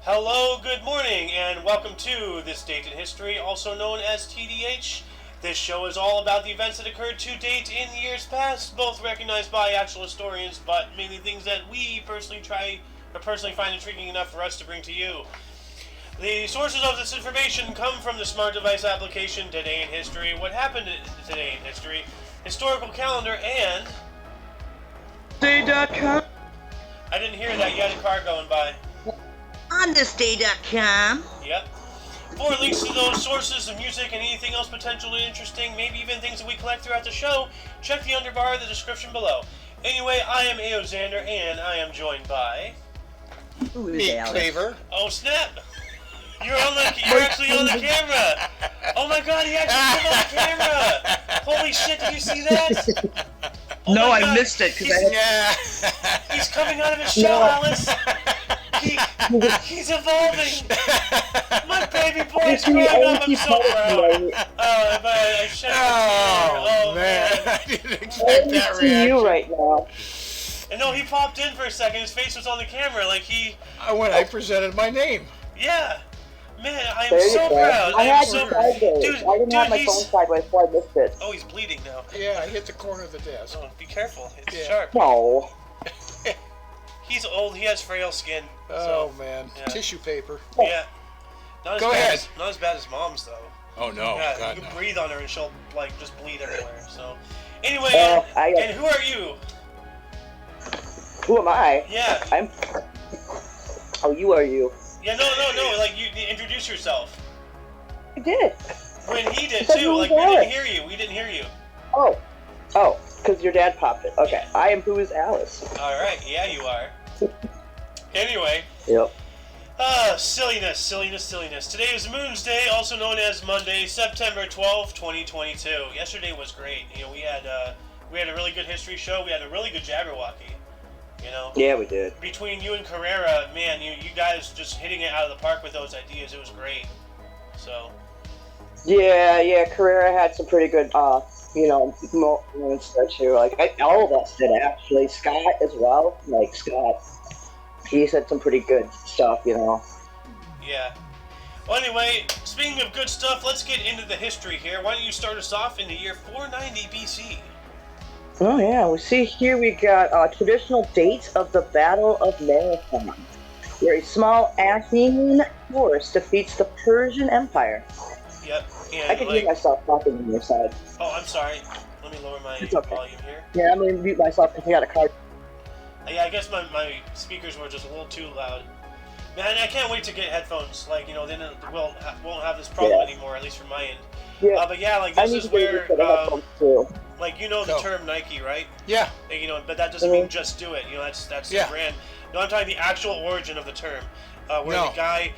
Hello, good morning, and welcome to This Date in History, also known as TDH. This show is all about the events that occurred to date in years past, both recognized by actual historians, but mainly things that we personally find intriguing enough for us to bring to you. The sources of this information come from the smart device application Today in History, What Happened Today in History, Historical Calendar, and... Day.com. I didn't hear that, you had a car going by. On thisday.com. Yep. For links to those sources of music and anything else potentially interesting, maybe even things that we collect throughout the show, check the underbar of the description below. Anyway, I am A.O. Xander, and I am joined by... Me, Claver. Oh, snap! You're actually on the camera! Oh my god, he actually came on the camera! Holy shit, did you see that? Oh no, I missed it. He's coming out of his shell, Alice! He's evolving! My baby boy's growing up, I'm so proud! Oh, man. I didn't expect that reaction. You right now. And no, he popped in for a second, his face was on the camera, like he... When I presented my name. Yeah! Man, I am so proud! I am had so sideways. Dude, I didn't have my he's... phone sideways, so I missed it. Oh, he's bleeding now. Yeah, I hit the corner of the desk. Oh, be careful, it's Yeah. sharp. No. He's old, he has frail skin. Oh, so, man. yeah. Tissue paper. Yeah. Not as Go bad ahead. Not as bad as mom's, though. Oh, no. Yeah, God, you can no. breathe on her and she'll, like, just bleed everywhere, so... Anyway, and who are you? Who am I? Yeah. Oh, you are you. Yeah, no, like, you introduce yourself. I did. When he did, Because too, we like, were we didn't Alice. hear you, we didn't hear you. Oh, because your dad popped it. Okay, I am Who is Alice. Alright, yeah, you are. Anyway, Yep. silliness. Today is Moon's Day, also known as Monday, September 12th, 2022. Yesterday was great. You know, we had a really good history show. We had a really good Jabberwocky. You know. Yeah, we did. Between you and Carrera, man, you guys just hitting it out of the park with those ideas. It was great. So. Yeah, Carrera had some pretty good, moments there too. Like, all of us did, actually. Scott as well. Like, Scott. He said some pretty good stuff, you know. Yeah. Well, anyway, speaking of good stuff, let's get into the history here. Why don't you start us off in the year 490 BC? Oh yeah, we see here we got traditional date of the Battle of Marathon, where a small Athenian force defeats the Persian Empire. Yep. And I can hear myself talking on your side. Oh, I'm sorry. Let me lower my It's okay. volume here. Yeah, I'm gonna mute myself because I got a card. Yeah, I guess my speakers were just a little too loud. Man, I can't wait to get headphones. Like, you know, then won't have this problem anymore, at least from my end. Yeah. But yeah, like, I this need is to get where, used to the headphones too. like, you know the term Nike, right? Yeah. And, you know, but that doesn't mean just do it. You know, that's the brand. No, I'm talking the actual origin of the term. Where the guy,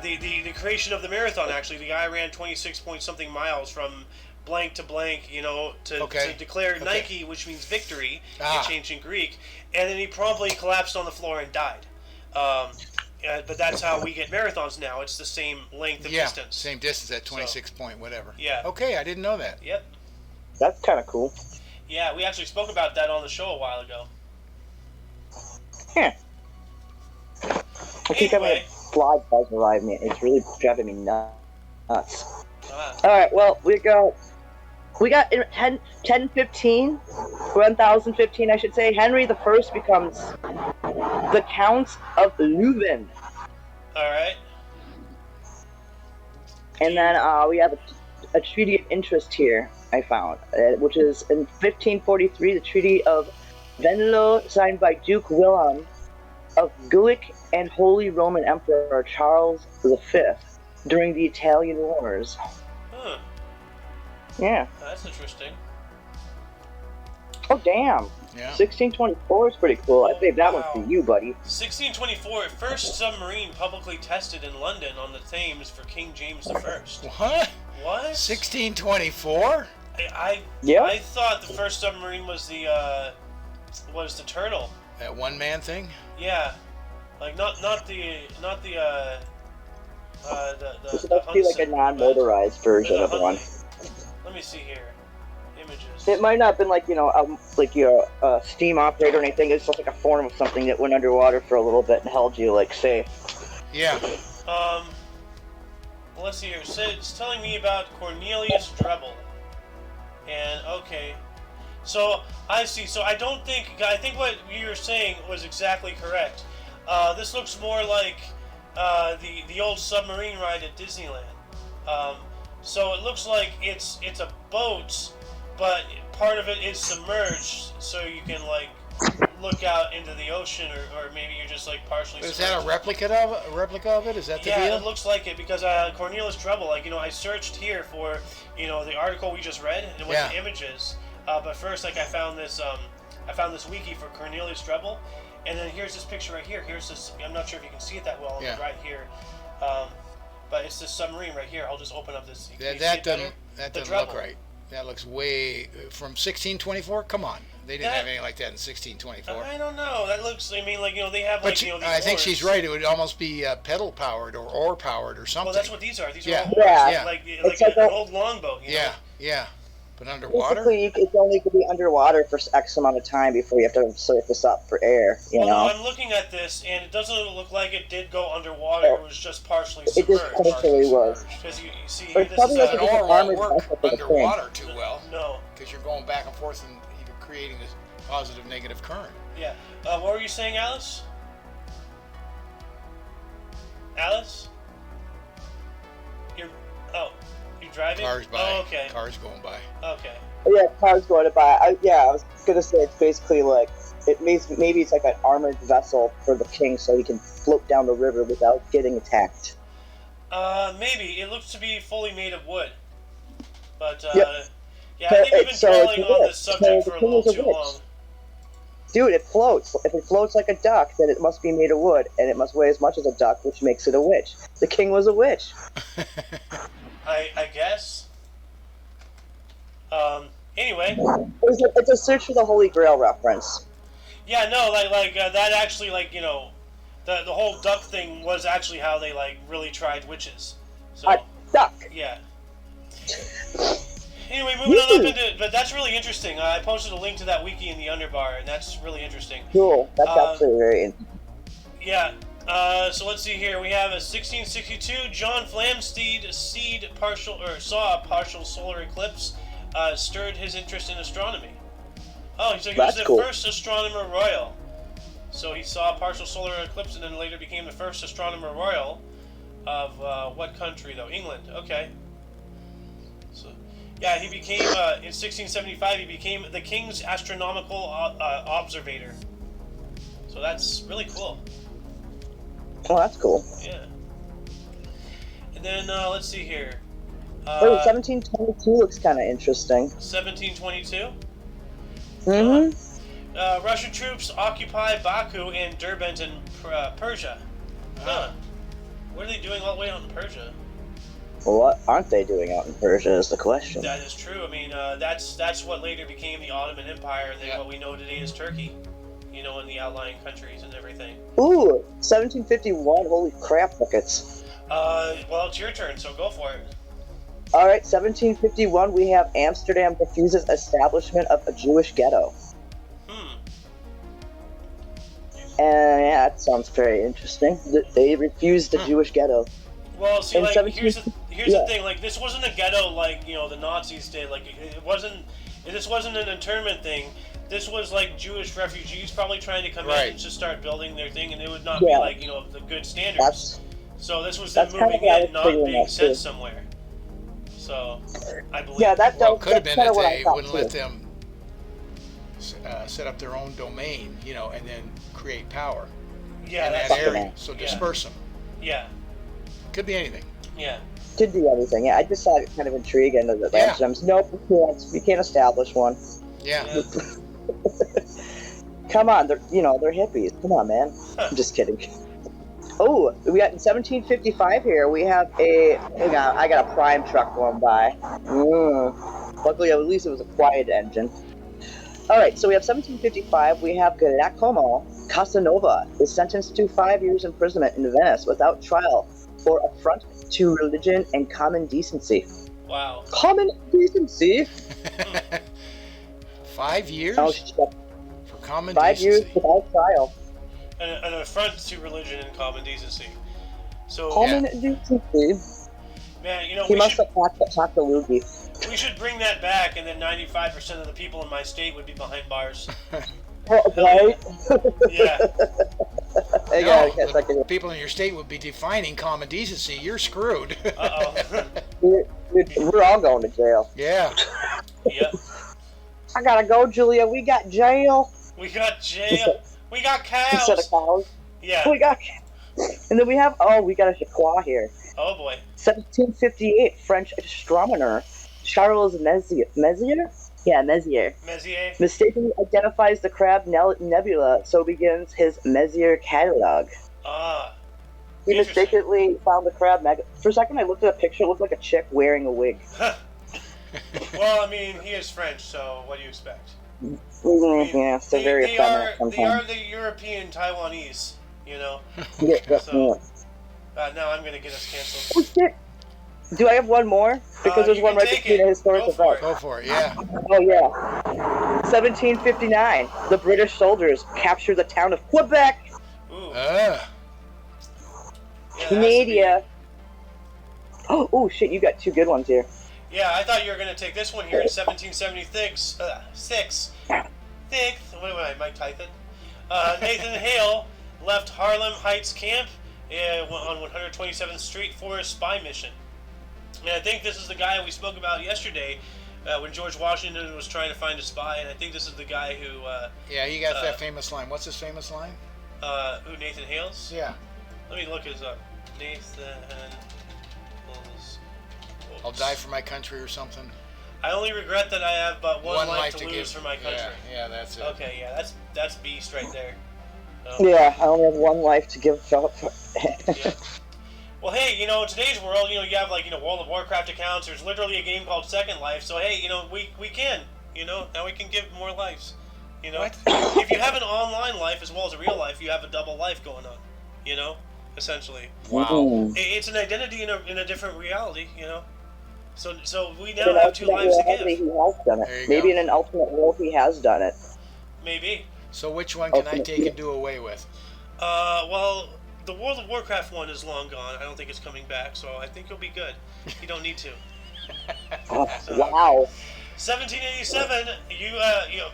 the creation of the marathon, actually, the guy ran 26 point something miles from blank to blank, you know, to declare Nike, which means victory, in ancient Greek, and then he promptly collapsed on the floor and died. But that's how we get marathons now. It's the same length of distance. Same distance at 26 point whatever. Yeah. Okay, I didn't know that. Yep. That's kind of cool. Yeah, we actually spoke about that on the show a while ago. Yeah. I think I'm gonna fly buzz arrive me. It's really driving me nuts. Alright, well, we got in 1015, I should say, Henry the First becomes the Count of Leuven. Alright. And then we have a treaty of interest here, I found, which is in 1543, the Treaty of Venlo, signed by Duke Wilhelm of Gulick and Holy Roman Emperor Charles V during the Italian Wars. Huh. Yeah. That's interesting. Oh, damn. Yeah. 1624 is pretty cool. I saved that one for you, buddy. 1624, first submarine publicly tested in London on the Thames for King James I. What? What? 1624? I thought the first submarine was the Turtle. That one man thing? Yeah, like not the This must be like a non-motorized version of one. Let me see here. Images. It might not have been like, you know, like your steam operator or anything. It's just like a form of something that went underwater for a little bit and held you like safe. Yeah. Well, let's see here. So it's telling me about Cornelius Drebbel. And, okay. So, I see. So I think what you were saying was exactly correct. This looks more like the old submarine ride at Disneyland. So it looks like it's a boat, but part of it is submerged, so you can like look out into the ocean, or maybe you're just like partially. Is submerged. that a replica of it? Is that the Yeah, deal? it looks like it because Cornelius Drebbel, like I searched here for the article we just read and with the images, but first like I found this wiki for Cornelius Drebbel, and then here's this picture right here. Here's this. I'm not sure if you can see it that well. Yeah. Right here. But it's this submarine right here. I'll just open up this. That doesn't look right. That looks way from 1624. Come on, they didn't have anything like that in 1624. I don't know. That looks. I mean, like they have like But these I think oars. she's right. It would almost be pedal powered or oar powered or something. Well, that's what these are. These are Yeah. all oars. Yeah. Like It's an like a- old longboat. You know? Yeah. But underwater. Basically, it's only going to be underwater for X amount of time before you have to surface up for air. You Well, know. no, I'm looking at this, and it doesn't look like it did go underwater. It was just partially It just submerged. partially was. Because you see, But here, this probably is like An a- oar won't armored work vessel for the underwater too well no. because you're going back and forth and you're creating this positive negative current. Yeah. What were you saying, Alice? Alice? You're driving? Cars by. Oh, okay. Cars going by. Okay. Yeah, cars going to buy. I was gonna say it's basically like maybe it's like an armored vessel for the king, so he can float down the river without getting attacked. Maybe. It looks to be fully made of wood. But, Yep. yeah, I think we've been So dwelling it's a on witch. this subject So for a the king little is a too witch. long. Dude, it floats. If it floats like a duck, then it must be made of wood, and it must weigh as much as a duck, which makes it a witch. The king was a witch. I guess. Anyway. It's a search for the Holy Grail reference. Yeah, no, that actually, the whole duck thing was actually how they, really tried witches. So, A duck. yeah. Anyway, moving on up into, but that's really interesting. I posted a link to that wiki in the underbar, and that's really interesting. Cool. That's actually very interesting. Yeah. So let's see here. We have a 1662. John Flamsteed saw a partial solar eclipse, stirred his interest in astronomy. Oh, so he was That's the cool. first astronomer royal. So he saw a partial solar eclipse, and then later became the first astronomer royal of what country though? England. Okay. So, yeah, he became in 1675. He became the king's astronomical observator. So that's really cool. Oh, that's cool. Yeah. And then let's see here. 1722 looks kind of interesting. 1722. Mm-hmm. Russian troops occupy Baku and Derbent in Persia. Huh. What are they doing all the way out in Persia? Well, what aren't they doing out in Persia is the question. That is true. I mean, that's what later became the Ottoman Empire, and then what we know today is Turkey. You know, in the outlying countries and everything. Ooh, 1751. Holy crap buckets. Well, it's your turn, so go for it. All right, 1751. We have Amsterdam refuses establishment of a Jewish ghetto. And yeah, that sounds very interesting. They refused the Jewish ghetto. Well, see, In like, 17 here's the yeah. thing. Like, this wasn't a ghetto like the Nazis did. Like, it wasn't. This wasn't an internment thing. This was like Jewish refugees probably trying to come in and just start building their thing, and it would not be like the good standards. So this was them that's kind moving of what I in, was not figuring being out, sent too. somewhere. So I believe. Yeah, that Well, it could have that's been kind that of what I they thought wouldn't too. let them set up their own domain, and then create power Yeah, in that that's area. So Yeah. disperse them. Yeah, Could be anything. yeah. Could do anything. Yeah, I just thought it kind of intriguing that Yeah. Amsterdam's nope, we can't establish one. Yeah. Come on, they're hippies. Come on, man. I'm just kidding. Oh, we got in 1755 here. We have I got a prime truck going by. Luckily, at least it was a quiet engine. All right, so we have 1755. We have Giacomo Casanova is sentenced to 5 years imprisonment in Venice without trial for affront to religion and common decency. Wow. Common decency? 5 years Oh, shit. for common 5 years decency. without trial. An affront to religion and common decency. So, Coleman decency. man, you know, He we must should, have hacked the loogie. we should bring that back, and then 95% of the people in my state would be behind bars. Right? Yeah. Hey, No, guys, the I can- people in your state would be defining common decency. You're screwed. Uh-oh. we're all going to jail. Yeah. Yep. I gotta go, Julia. We got jail. We got jail. We got Instead cows. of cows. Yeah. We got. And then we have. Oh, we got a Chaqua here. Oh boy. 1758, French astronomer Charles Messier. Messier? Yeah, Messier. Messier. Mistakenly identifies the Crab nebula, so begins his Messier catalog. Ah. He Interesting. mistakenly found the crab For a second, I looked at a picture. It looked like a chick wearing a wig. Well, I mean, he is French, so what do you expect? Yeah, so very they effeminate are sometimes. the European Taiwanese, you know. Yeah, So now I'm gonna get us canceled. Oh, shit. Do I have one more? Because there's you one can right take between it. the historic Go for event. Go for it. Yeah. Oh yeah. 1759. The British soldiers captured the town of Quebec, Ooh. Ah. Yeah, Canada. Oh shit! You got two good ones here. Yeah, I thought you were gonna take this one here in 1776. What am I, Mike Tyson? Nathan Hale left Harlem Heights Camp on 127th Street for a spy mission. And I think this is the guy we spoke about yesterday when George Washington was trying to find a spy, and I think this is the guy who, Yeah, you got that famous line. What's his famous line? who Nathan Hale's? Yeah. Let me look his up. Nathan Hale's. I'll die for my country or something. I only regret that I have but one life to lose for my country. Yeah, that's it. Okay, yeah, that's beast right there. Yeah, I only have one life to give up. Yeah. Well, hey, you know, in today's world, you know, you have like, you know, World of Warcraft accounts. There's literally a game called Second Life. So hey, you know, we can, you know, now we can give more lives. You know, What? if you have an online life as well as a real life, you have a double life going on. You know, essentially, Wow. it's an identity in a different reality. You know, so we now have two lives to He give. has done it. There you Maybe go. in an alternate world he has done it. Maybe. So which one can I take and do away with? Well, the World of Warcraft one is long gone. I don't think it's coming back, so I think you'll be good. You don't need to. Oh, wow. 1787,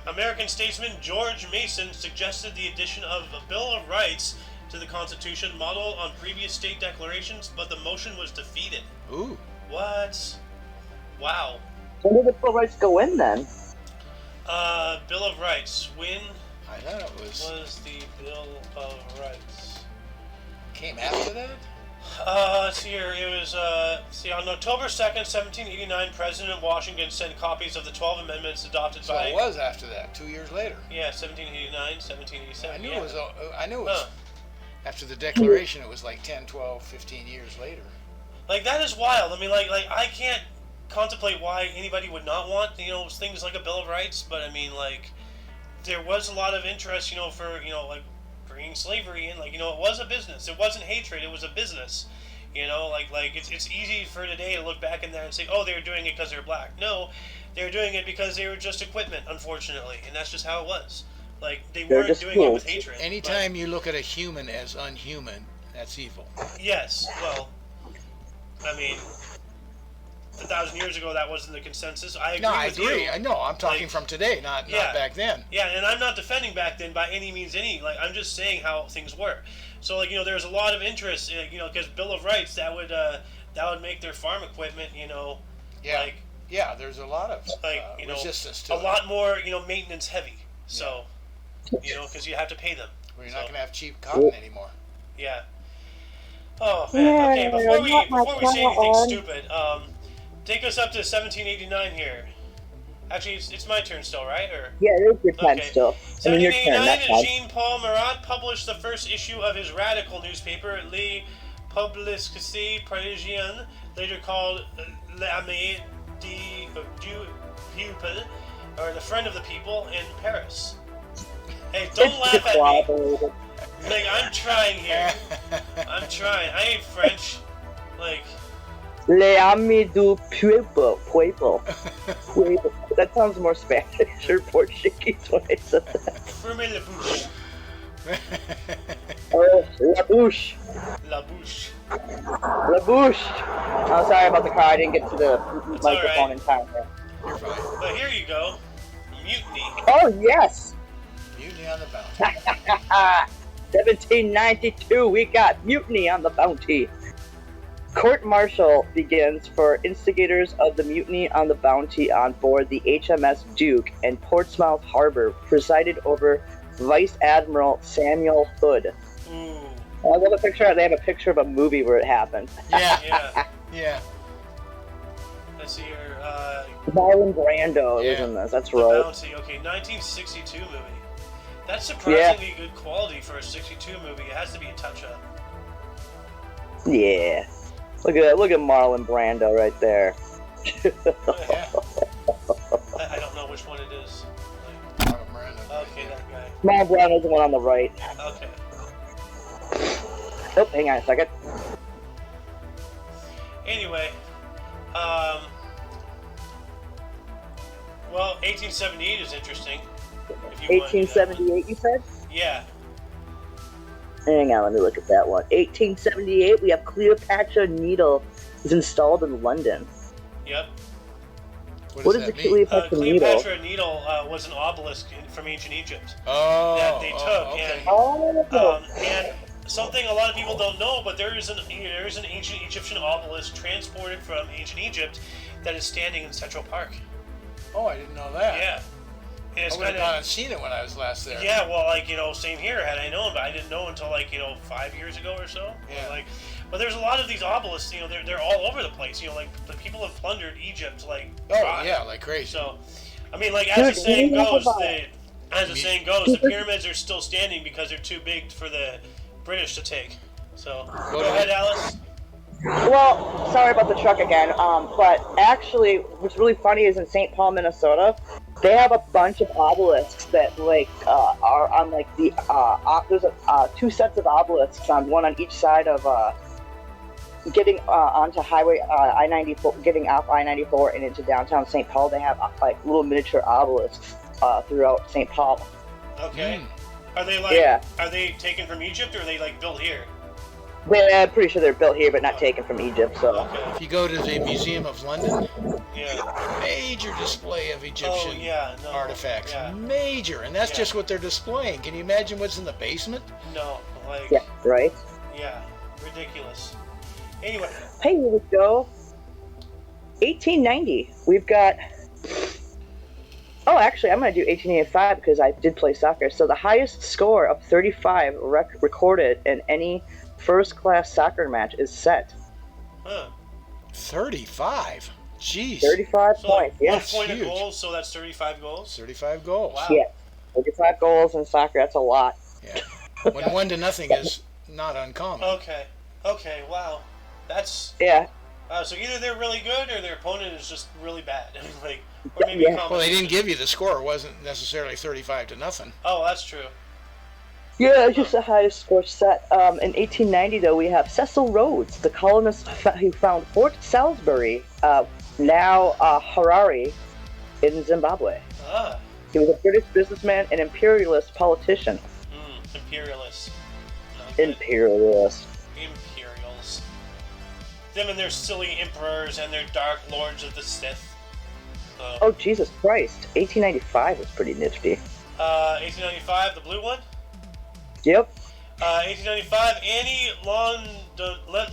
American statesman George Mason suggested the addition of a Bill of Rights to the Constitution modeled on previous state declarations, but the motion was defeated. Ooh. What? Wow. When did the Bill of Rights go in then? Bill of Rights. When I thought it was the Bill of Rights? came after that? Let's see here. It was, on October 2nd, 1789, President Washington sent copies of the 12 amendments adopted So by... it was after that, 2 years later. Yeah, 1789, 1787. I knew yeah. it was. I knew it was Huh. after the Declaration. It was like 10, 12, 15 years later. Like, that is wild. I mean, like I can't contemplate why anybody would not want, you know, things like a Bill of Rights, but I mean, like, there was a lot of interest, you know, for, you know, like, bringing slavery in. Like, you know, it was a business. It wasn't hatred. It was a business. You know, like it's easy for today to look back in there and say, oh, they were doing it because they're black. No, they were doing it because they were just equipment, unfortunately, and that's just how it was. Like, they They're weren't just doing it tools. with hatred. Anytime you look at a human as unhuman, that's evil. But, yes, well, I mean, 1,000 years ago, that wasn't the consensus. I agree No, I with agree. you. I know. I'm talking Like, from today, not yeah. back then. Yeah, and I'm not defending back then by any means like, I'm just saying how things were. So, like, you know, there's a lot of interest, you know, because Bill of Rights, that would make their farm equipment, you know, Yeah. like, Yeah, there's a lot of you know, resistance to a it. lot more, you know, maintenance heavy. So, you know, because you have to pay them. We're So, not going to have cheap cotton anymore. Yeah. Oh man. Okay. Before we not my say anything turn. stupid, take us up to 1789 here. Actually, it's my turn still, right? Or Yeah, it is your time Okay. still. I mean, your turn, 1789, that's fine. Jean-Paul Marat published the first issue of his radical newspaper, Le Publicité Parisienne, later called L'Ami du Peuple, or the Friend of the People, in Paris. Hey, don't laugh at me. Like, I'm trying here. I'm trying. I ain't French. Like, Les amis du pueblo. Pueblo. Pueblo. That sounds more Spanish or Portuguese when I said that. fermez la bouche. Oh, la bouche. La Bouche. La Bouche. I'm sorry about the car. I didn't get to the That's microphone all right. in time there. You're fine. But here you go. Mutiny. Oh, yes. Mutiny on the Bounty. 1792, we got Mutiny on the Bounty. Court-martial begins for instigators of the mutiny on the Bounty on board the HMS Duke in Portsmouth Harbor, presided over Vice Admiral Samuel Hood. Ooh. I love a picture. They have a picture of a movie where it happened. Yeah. Yeah. Yeah. Let's see here. Marlon Brando was Yeah. in this. That's The right. Bounty. Okay, 1962 movie. That's surprisingly good quality for a 62 movie. It has to be a touch-up. Yeah. Look at that. Look at Marlon Brando right there. Yeah. I don't know which one it is. Marlon Brando. Okay, that guy. Marlon Brando's the one on the right. Okay. Oh, hang on a second. Anyway, well, 1878 is interesting. If you wanna do that one. 1878, you said? Yeah. Hang on, let me look at that one. 1878, we have Cleopatra Needle is installed in London. Yep. What is that the mean? Cleopatra Needle? Cleopatra Needle was an obelisk from ancient Egypt Oh. that they took, Okay. and something a lot of people don't know, but there is an ancient Egyptian obelisk transported from ancient Egypt that is standing in Central Park. Oh, I didn't know that. Yeah. And I it's would have kind gone of and seen it when I was last there. yeah, well, same here. Had I known, but I didn't know until 5 years ago or so. Yeah. But there's a lot of these obelisks. They're all over the place. The people have plundered Egypt Oh, rotten. yeah, like crazy. So, I mean, as the saying goes, the pyramids are still standing because they're too big for the British to take. So, go ahead, Alice. Well, sorry about the truck again, but actually, what's really funny is in St. Paul, Minnesota, they have a bunch of obelisks that, are on, there's two sets of obelisks on one on each side of, getting onto highway I-94, getting off I-94 and into downtown St. Paul. They have little miniature obelisks throughout St. Paul. Okay. Are they Are they taken from Egypt or are they built here? Well, I'm pretty sure they're built here, but not taken from Egypt. So. Okay. If you go to the Museum of London, Yeah. major display of Egyptian artifacts. Yeah. Major, and that's just what they're displaying. Can you imagine what's in the basement? No. Yeah. Right. Yeah. Ridiculous. Anyway. Hey, here we go. 1890. We've got. Oh, actually, I'm going to do 1885 because I did play soccer. So the highest score of 35 recorded in any first-class soccer match is set. Huh. 35? Jeez. 35 So points, yes. 1 point huge. of goals, so that's 35 goals? 35 goals. Wow. Yeah. 35 goals in soccer, that's a lot. Yeah. When 1-0 is not uncommon. Okay, wow. That's... Yeah. So either they're really good or their opponent is just really bad. Or maybe Yeah. a Well, they didn't combination. give you the score. It wasn't necessarily 35-0. Oh, that's true. Yeah, it's just the highest score set. In 1890, though, we have Cecil Rhodes, the colonist who found Fort Salisbury, now Harare, in Zimbabwe. Ah. He was a British businessman and imperialist politician. Imperialists. Not good. Imperialist. Imperials. Them and their silly emperors and their dark lords of the Sith. Oh, Jesus Christ. 1895 was pretty nifty. 1895, the blue one? Yep. 1895, Annie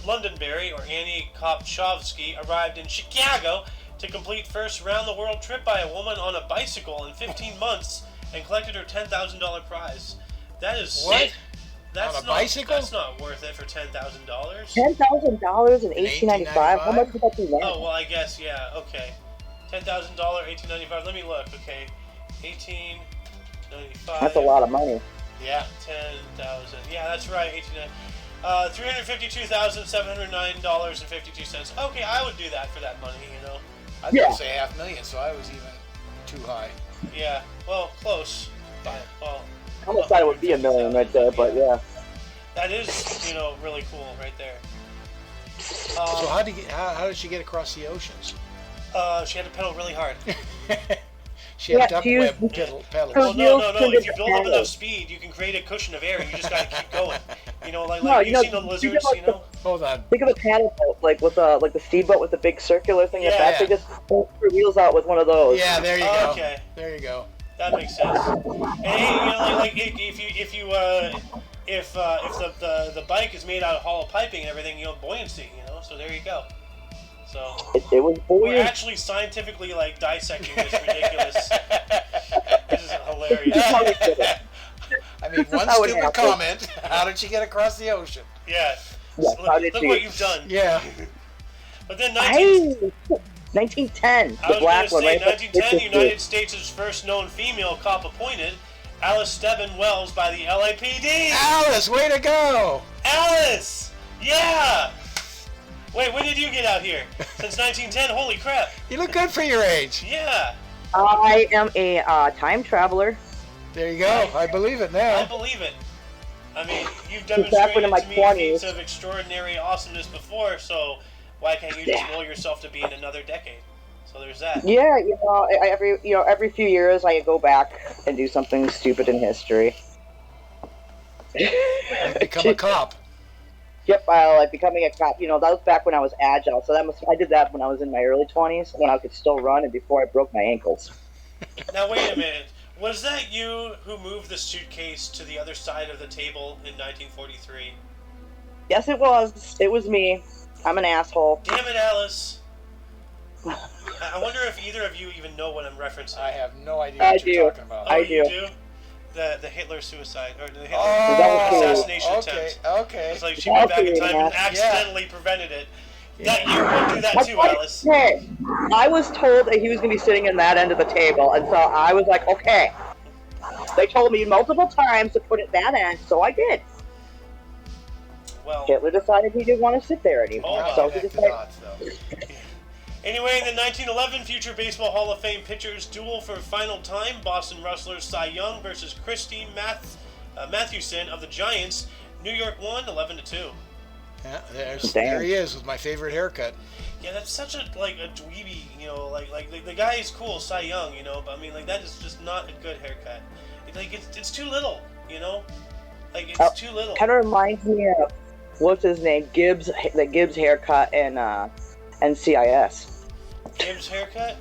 Londonderry, or Annie Kopchovsky, arrived in Chicago to complete first round-the-world trip by a woman on a bicycle in 15 months and collected her $10,000 prize. That is... What? That's On a not, bicycle? That's not worth it for $10,000. $10,000 in 1895? How much would that be now? Oh, well, I guess, yeah, okay. $10,000, 1895. Let me look, okay. 1895. That's a lot of money. Yeah. 10,000. Yeah, that's right. 352,709.52. Okay, I would do that for that money, I was Yeah. going to say $500,000, so I was even too high. Yeah, well, close. But, well, I almost thought it would be $1 million right there, but yeah. that is, really cool right there. So how did she get across the oceans? She had to pedal really hard. She had Yeah, duck she used- web pedals. Well, no. turned If you into build up enough paddles. speed, you can create a cushion of air. You just gotta keep going. You know, like No, you've seen the lizards. like You know. Hold on. Think of a paddle boat, like with like the speedboat with the big circular thing Yeah. at back. They just pull their wheels out with one of those. Yeah, there you go. Okay. There you go. That makes sense. And hey, you know, like if the bike is made out of hollow piping and everything, you know, buoyancy. You know, so there you go. So It was we're buoyant. actually scientifically like dissecting this ridiculous. This is hilarious. I mean, one how it stupid happened. comment. How did she get across the ocean? Yeah. Yeah, Look, how did look you- what you've done. Yeah. But then 1910, I the was black going one, to say, right? 1910, United States' first known female cop appointed, Alice Stebbin Wells by the LAPD. Alice, way to go! Alice! Yeah! Wait, when did you get out here? Since 1910? Holy crap. You look good for your age. Yeah, I am a time traveler. There you go. I believe it I now. believe it. I mean, you've back when demonstrated in my to me 20s. feats of extraordinary awesomeness before, so why can't you just will yourself to be in another decade? So there's that. Yeah, every few years I go back and do something stupid in history. Become a cop. Yep, like becoming a cop. You know, that was back when I was agile. So I did that when I was in my early 20s, when I could still run, and before I broke my ankles. Now wait a minute. Was that you who moved the suitcase to the other side of the table in 1943? Yes, it was. It was me. I'm an asshole. Damn it, Alice. I wonder if either of you even know what I'm referencing. I have no idea I what you're do. talking about. Oh, I you do. do? The Hitler suicide, or the Hitler Oh, assassination okay, attempt. okay. It's like she went back in time and Yeah. accidentally prevented it. That you would do that too, Alice. Okay. I was told that he was going to be sitting in that end of the table, and so I was like, okay. They told me multiple times to put it that end, so I did. Well, Hitler decided he didn't want to sit there anymore, Oh, so Connect he the decided. dots, though. anyway, in the 1911 future Baseball Hall of Fame pitchers duel for final time, Boston Rustlers Cy Young versus Christine Mathewson of the Giants. New York won 11-2. Yeah, there Damn. he is with my favorite haircut. Yeah, that's such a dweeby, you know, like the guy is cool, Cy Young, you know, but I mean, like, that is just not a good haircut. It's too little, you know, like it's too little. Kind of reminds me of what's his name, Gibbs, the Gibbs haircut in NCIS. Gibbs haircut,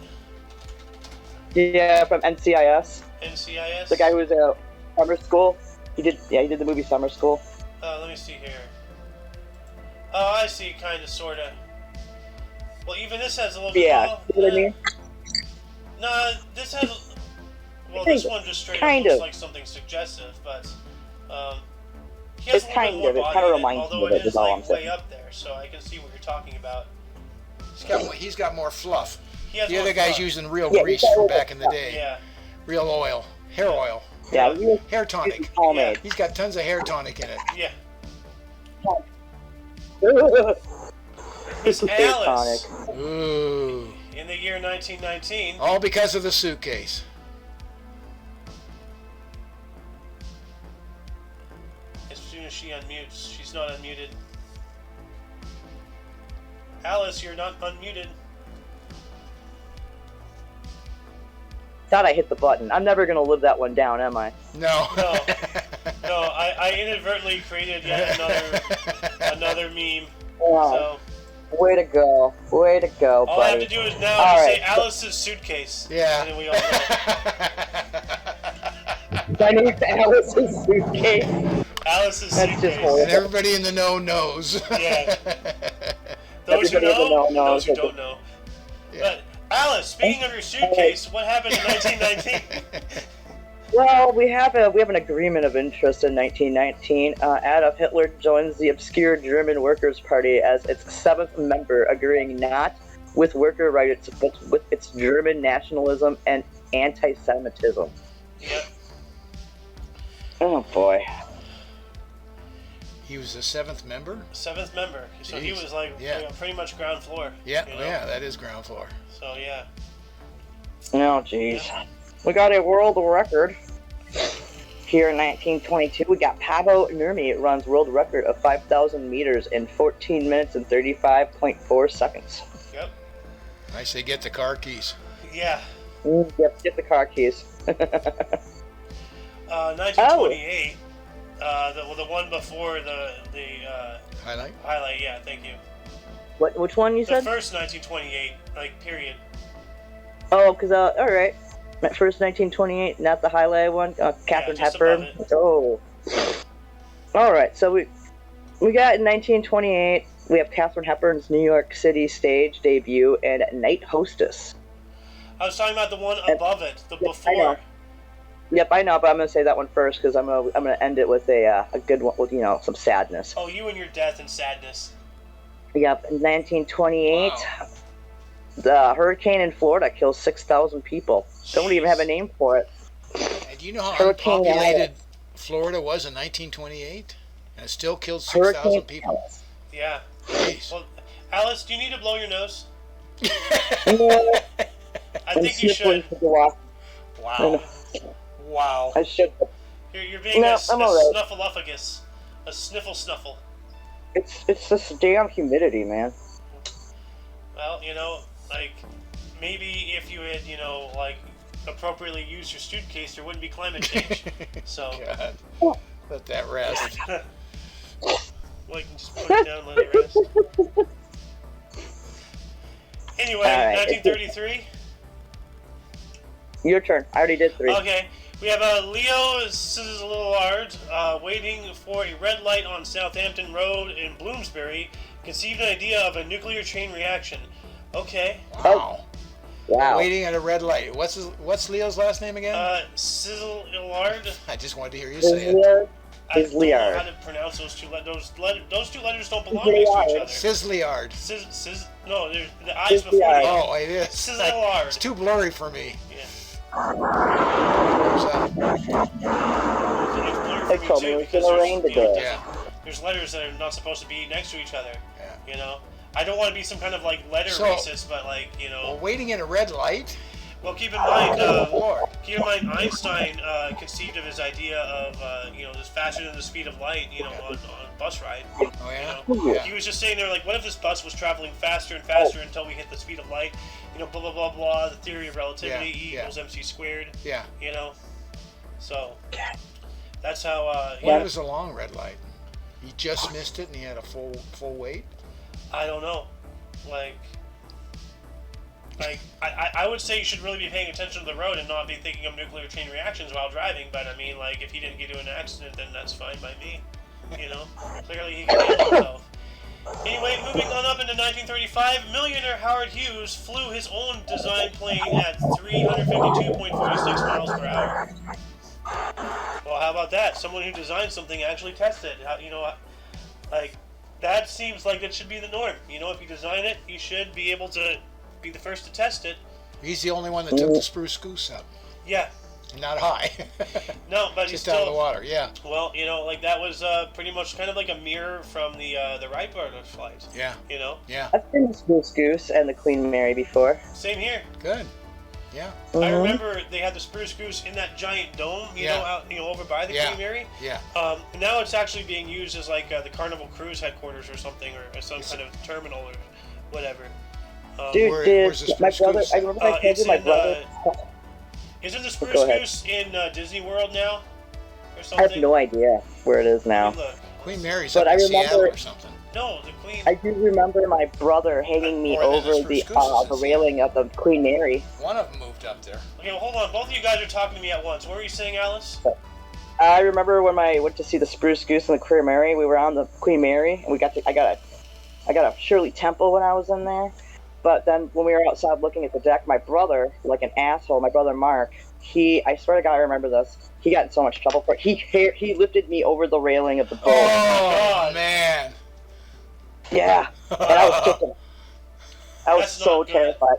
Yeah, from NCIS. NCIS. The guy who was at summer school. He did the movie Summer School. Let me see here. Oh, I see, kind of, sort of. Well, even this has a little bit. Yeah, you know what I mean? No, this has. Well, Kind this of. one just straight up Kind looks of. like something suggestive, but he has It's a little kind bit more of. It body kind of in it, reminds me although of it, it is is all I'm like way saying. up there, so I can see what you're talking about. He's got more fluff. He has The more other guy's fluff. using real Yeah, grease he's got from a back in the little day. Yeah. Real oil. Hair oil. Yeah, he was Hair tonic. homemade. He's got tons of hair tonic in it. Yeah. It's Miss Alice, tonic. Ooh. in the year 1919, All because of the suitcase. as soon as she unmutes, she's not unmuted. Alice, you're not unmuted. Thought I hit the button. I'm never gonna live that one down, am I? No. No. No, I inadvertently created yet another meme. Wow. So Way to go. Way to go, all I have buddy. to do is now All just right. say Alice's suitcase. Yeah. And then we all know. My name's Alice's suitcase. Alice's That's just suitcase. horrible. And everybody in the know knows. Yeah. Those who Everybody in the know, know and knows. those who don't know. Yeah. But Alice, speaking of your suitcase, what happened in 1919? Well, we have an agreement of interest in 1919. Adolf Hitler joins the obscure German Workers' Party as its seventh member, agreeing not with worker rights, but with its German nationalism and anti-Semitism. Yep. Oh boy. He was the seventh member? Seventh member. So he Jeez. was like Yeah. pretty much ground floor. Yeah, you know? yeah, that is ground floor. So yeah. Oh jeez. We got a world record. Here in 1922, we got Paavo Nurmi runs world record of 5,000 meters in 14 minutes and 35.4 seconds. Yep. I say get the car keys. Yeah. Yep, get the car keys. 1928. The one before the Highlight. highlight. Yeah, thank you. Which one you The said? first 1928, like period. Oh, because all right. First 1928, not the highlight one. Catherine just above Hepburn. it. Oh. All right. So we got in 1928. We have Catherine Hepburn's New York City stage debut and Night Hostess. I was talking about the one above it, the I know. before. Yep, I know, but I'm gonna say that one first because I'm gonna end it with a good one with some sadness. Oh, you and your death and sadness. Yep, in 1928, Wow. the hurricane in Florida kills 6,000 people. Don't even have a name for it. And do you know how Hurricane unpopulated Florida was in 1928? And it still killed 6,000 Hurricane people. Alice. Yeah. Jeez. Well, Alice, do you need to blow your nose? No, I I'm think you sniffling should. for the walk. Wow. Wow. I should. You're being No, a I'm all right. snuffleupagus. A sniffle. It's just damn humidity, man. Well, like, maybe if you had, like, appropriately used your suitcase, there wouldn't be climate change. So, God. Let that rest. well, you can just put it down and let it rest. Anyway, All right. 1933. Your turn. I already did 3. Okay, we have Leo Szilard waiting for a red light on Southampton Road in Bloomsbury. Conceived an idea of a nuclear chain reaction. Okay. Wow. Wow. Waiting at a red light. What's Leo's last name again? Szilard. I just wanted to hear you say it. Liard. I don't know Liard. how to pronounce those two letters. Those two letters don't belong next to each other. Sizzliard. No, the I's before the Szilard. A. Oh, it is. Szilard. It's too blurry for me. Yeah. Where's that? They told me it was gonna rain today. Yeah. There's letters that are not supposed to be next to each other. Yeah. I don't want to be some kind of like letter So- racist, but like Well, waiting at a red light? well, keep in mind, Lord. Einstein conceived of his idea of this faster than the speed of light, on a bus ride. Oh, yeah? Yeah. He was just saying there, like, what if this bus was traveling faster and faster until we hit the speed of light? Blah blah blah blah. The theory of relativity, E equals mc squared. Yeah. So that's how. What was a long red light? He just missed it and he had a full weight? I don't know. Like I would say you should really be paying attention to the road and not be thinking of nuclear chain reactions while driving. But I mean, like, if he didn't get into an accident, then that's fine by me. Clearly he can handle himself. Anyway, moving on up into 1935, millionaire Howard Hughes flew his own design plane at 352.46 miles per hour. Well, how about that? Someone who designed something actually tested it. Like, that seems like it should be the norm. If you design it, you should be able to be the first to test it. He's the only one that took the spruce goose up. Yeah. Not high. No, but he's Just out of the still. water, yeah. Well, like that was pretty much kind of like a mirror from the Wright brothers flight. Yeah. Yeah. I've been to Spruce Goose and the Queen Mary before. Same here. Good. Yeah. I remember they had the Spruce Goose in that giant dome, out, over by the Queen Mary. Yeah. Now it's actually being used as like the Carnival Cruise headquarters or something, or some kind of terminal or whatever. Dude, where's the my Spruce brother. Goose? I remember I told you my brother. Isn't the Spruce Go ahead. Goose in Disney World now, or I something? have no idea where it is now. Let me look. Queen Mary's But up I in Seattle remember- or something. No, the Queen. I do remember my brother hanging me Or then over Spruce the Goose is railing of the Queen Mary. One of them moved up there. Okay, well, hold on. Both of you guys are talking to me at once. What were you saying, Alice? I remember when I went to see the Spruce Goose and the Queen Mary. We were on the Queen Mary, and I got a Shirley Temple when I was in there. But then when we were outside looking at the deck, my brother, like an asshole, my brother Mark, I swear to God, I remember this. He got in so much trouble for it. He lifted me over the railing of the boat. Oh, man. Yeah, and I was kicking. I was That's so not good. terrified.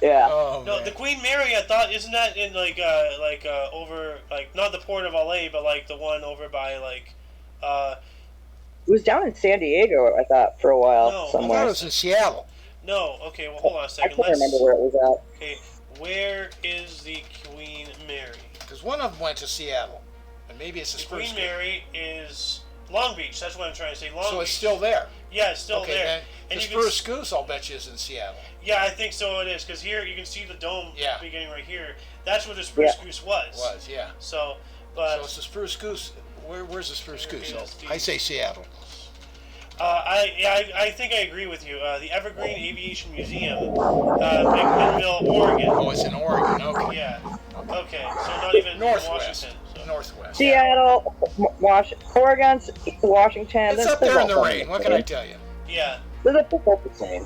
Yeah. Oh, No, man. the Queen Mary. I thought isn't that in over not the port of LA, but like the one over by It was down in San Diego, I thought, for a while No, I I thought somewhere. it was in Seattle. no. Okay, well hold on a I second. can't remember where it was at. Okay, where is the Queen Mary? Because one of them went to Seattle. And maybe it's a The spruce Queen goose. Mary is Long Beach. That's what I'm trying to say. Long Beach. So it's still there. Yeah, it's still there. Then And the you can Spruce Goose, I'll bet you, is in Seattle. Yeah, I think so. It is because here you can see the dome Yeah. beginning right here. That's where the Spruce Yeah. Goose was. Was, yeah. So, but So it's the Spruce Goose. Where's the Spruce Goose? Yes, I say Seattle. I think I agree with you. The Evergreen Aviation Museum, McMinnville, Oregon. Oh, it's in Oregon. Okay. Yeah. Okay. So not even Northwest. Washington. So. Northwest. Seattle, Oregon, Washington. It's up there in the rain. What can I tell you? Yeah. They're about the same.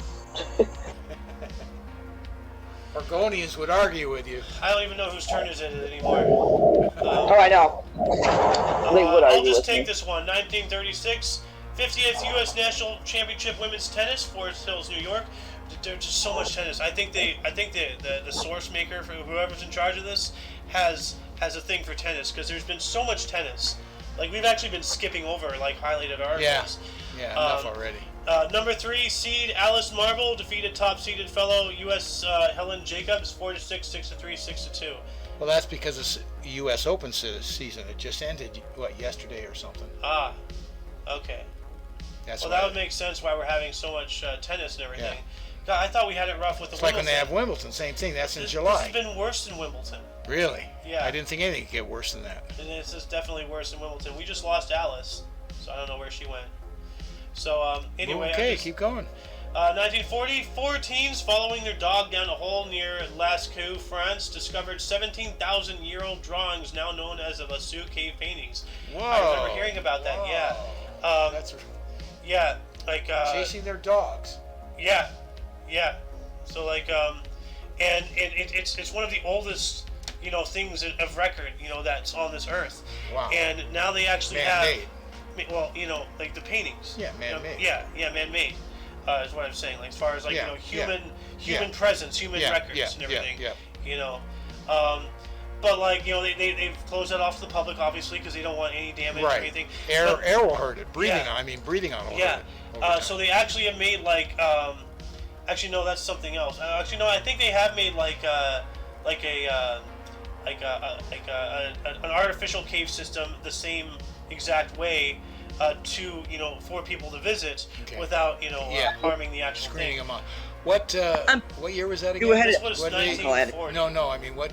Oregonians would argue with you. I don't even know whose turn is it anymore. Oh, I know. They would I'll argue just with me. take this one. 1936, 50th U.S. National Championship Women's Tennis, Forest Hills, New York. There's just so much tennis. I think the source maker for whoever's in charge of this has a thing for tennis because there's been so much tennis. Like we've actually been skipping over like highlighted articles. Yeah, enough already. Number 3 seed Alice Marble defeated top-seeded fellow U.S. Helen Jacobs 4-6, 6-3, 6-2. Well, that's because it's U.S. Open season. It just ended, yesterday or something. Ah, okay. That's Well, why that would make sense why we're having so much tennis and everything. God, I thought we had it rough with the It's like when Wimbledon. they have Wimbledon, same thing. That's in This July. has been worse than Wimbledon. Really? Yeah. I didn't think anything could get worse than that. And this is definitely worse than Wimbledon. We just lost Alice, so I don't know where she went. So, anyway. Okay, keep going. 1940, 4 teens following their dog down a hole near Lascaux, France, discovered 17,000-year-old drawings now known as the Lascaux cave paintings. Whoa. I remember hearing about that, yeah. That's Yeah, like, chasing their dogs. yeah. So, like, and it's one of the oldest, things of record, that's on this earth. Wow. And now they actually Man-made. have, well, like the paintings. Yeah, man-made. Yeah, man-made. Is what I'm saying. Like as far as like human presence, human records, and everything. Yeah. But like they've closed that off to the public obviously because they don't want any damage or anything. Air But- will hurt it. Breathing Yeah. breathing on will yeah. hurt it. over So time. they actually have made like actually no, that's something else. Actually no, I think they have made an artificial cave system the same exact way for people to visit without harming the actual screening thing. them on. What year was that again? Go ahead. This was What date? 1940. No. I mean, what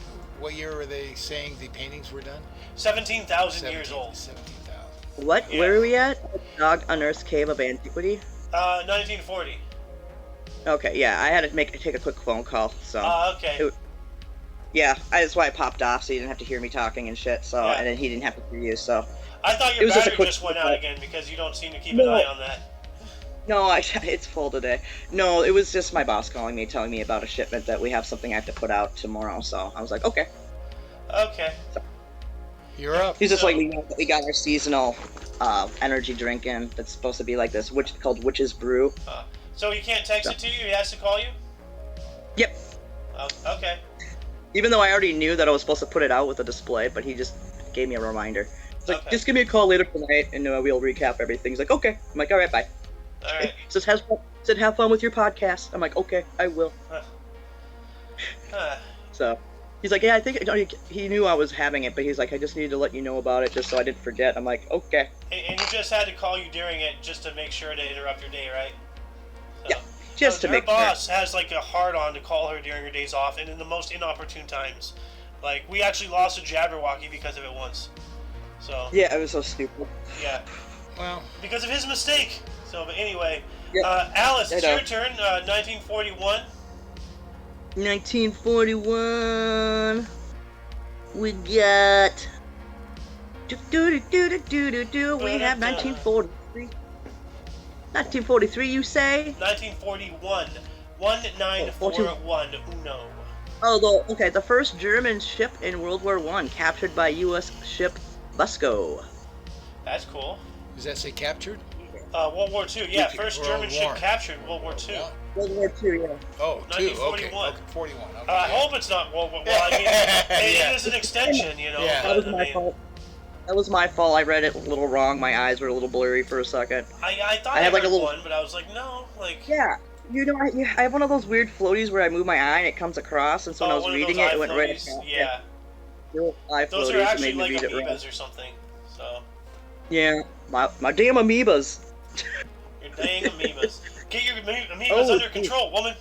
year were they saying the paintings were done? 17,000 years old. 17,000. What? Yeah. Where are we at? Dog Unearthed Cave of Antiquity? 1940. Okay, yeah, I had to take a quick phone call, so. Okay. Yeah, that's why I popped off, so you didn't have to hear me talking and shit, so, Yeah. and then he didn't have to hear you, so. I thought It your was just a battery quick- just went out again because you don't seem to keep No. an eye on that. No, it's full today. No, it was just my boss calling me, telling me about a shipment that we have something I have to put out tomorrow, so I was like, okay. Okay. You're up. He's just So- like, we got our seasonal energy drink in that's supposed to be like this, called Witch's Brew. So he can't text it to you? He has to call you? Yep. Okay. Even though I already knew that I was supposed to put it out with a display, but he just gave me a reminder. He's like, Okay. just give me a call later tonight, and we'll recap everything. He's like, okay. I'm like, all right, bye. All right. Says, have fun with your podcast. I'm like, okay, I will. Huh. So, he's like, yeah, I think he knew I was having it, but he's like, I just needed to let you know about it just so I didn't forget. I'm like, okay. And he just had to call you during it just to make sure to interrupt your day, right? So, Yeah, just to her make sure. boss has like a hard-on to call her during her days off and in the most inopportune times. Like, we actually lost a Jabberwocky because of it once. So, Yeah, it was so stupid. yeah. Well, Because of his mistake. So, but anyway, Yeah, Alice, it's I know. your turn. 1941. 1941. We got. We have 1943. 1943, you say? 1941. 1941. Uno. Oh, okay. The first German ship in World War I, captured by U.S. ship Busco. That's cool. does that say captured? World War II. Yeah, first World German ship War. captured World War II. World War II, yeah. Oh, two. Okay. 1941. Okay. 41. Okay. I hope it's not World War. Well, I mean, it is an extension, Yeah. That but, was I my mean, fault. That was my fault. I read it a little wrong. My eyes were a little blurry for a second. I thought I I had, like, heard a little- one, but I was like, no, like. Yeah. I have one of those weird floaties where I move my eye and it comes across, and so when I was one of reading those it, it went right iFloaties, across. Yeah, Little eye those floaties are that actually made me like read it wrong. amoebas or something. So. Yeah. My damn amoebas. Your dang amoebas. Get your amoebas Oh, under geez. control, woman.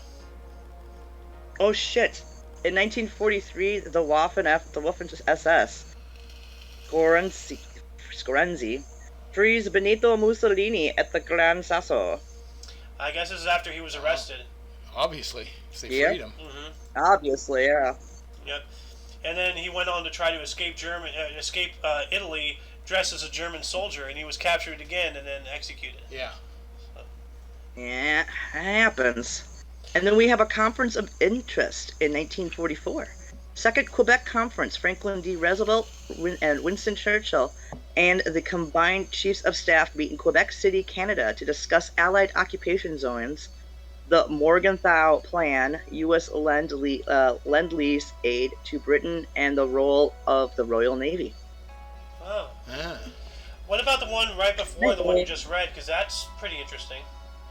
Oh shit! In 1943, the Waffen SS Scorenzi frees Benito Mussolini at the Gran Sasso. I guess this is after he was arrested. Obviously, if they Yeah. freed him. Mm-hmm. Obviously, yeah. Yep. And then he went on to try to escape Italy, dressed as a German soldier, and he was captured again and then executed. Yeah. Yeah, happens. And then we have a conference of interest in 1944. Second Quebec Conference, Franklin D. Roosevelt and Winston Churchill and the combined chiefs of staff meet in Quebec City, Canada to discuss Allied occupation zones, the Morgenthau Plan, U.S. Lend-Lease aid to Britain, and the role of the Royal Navy. Oh. Ah. What about the one right before the one you just read? Because that's pretty interesting.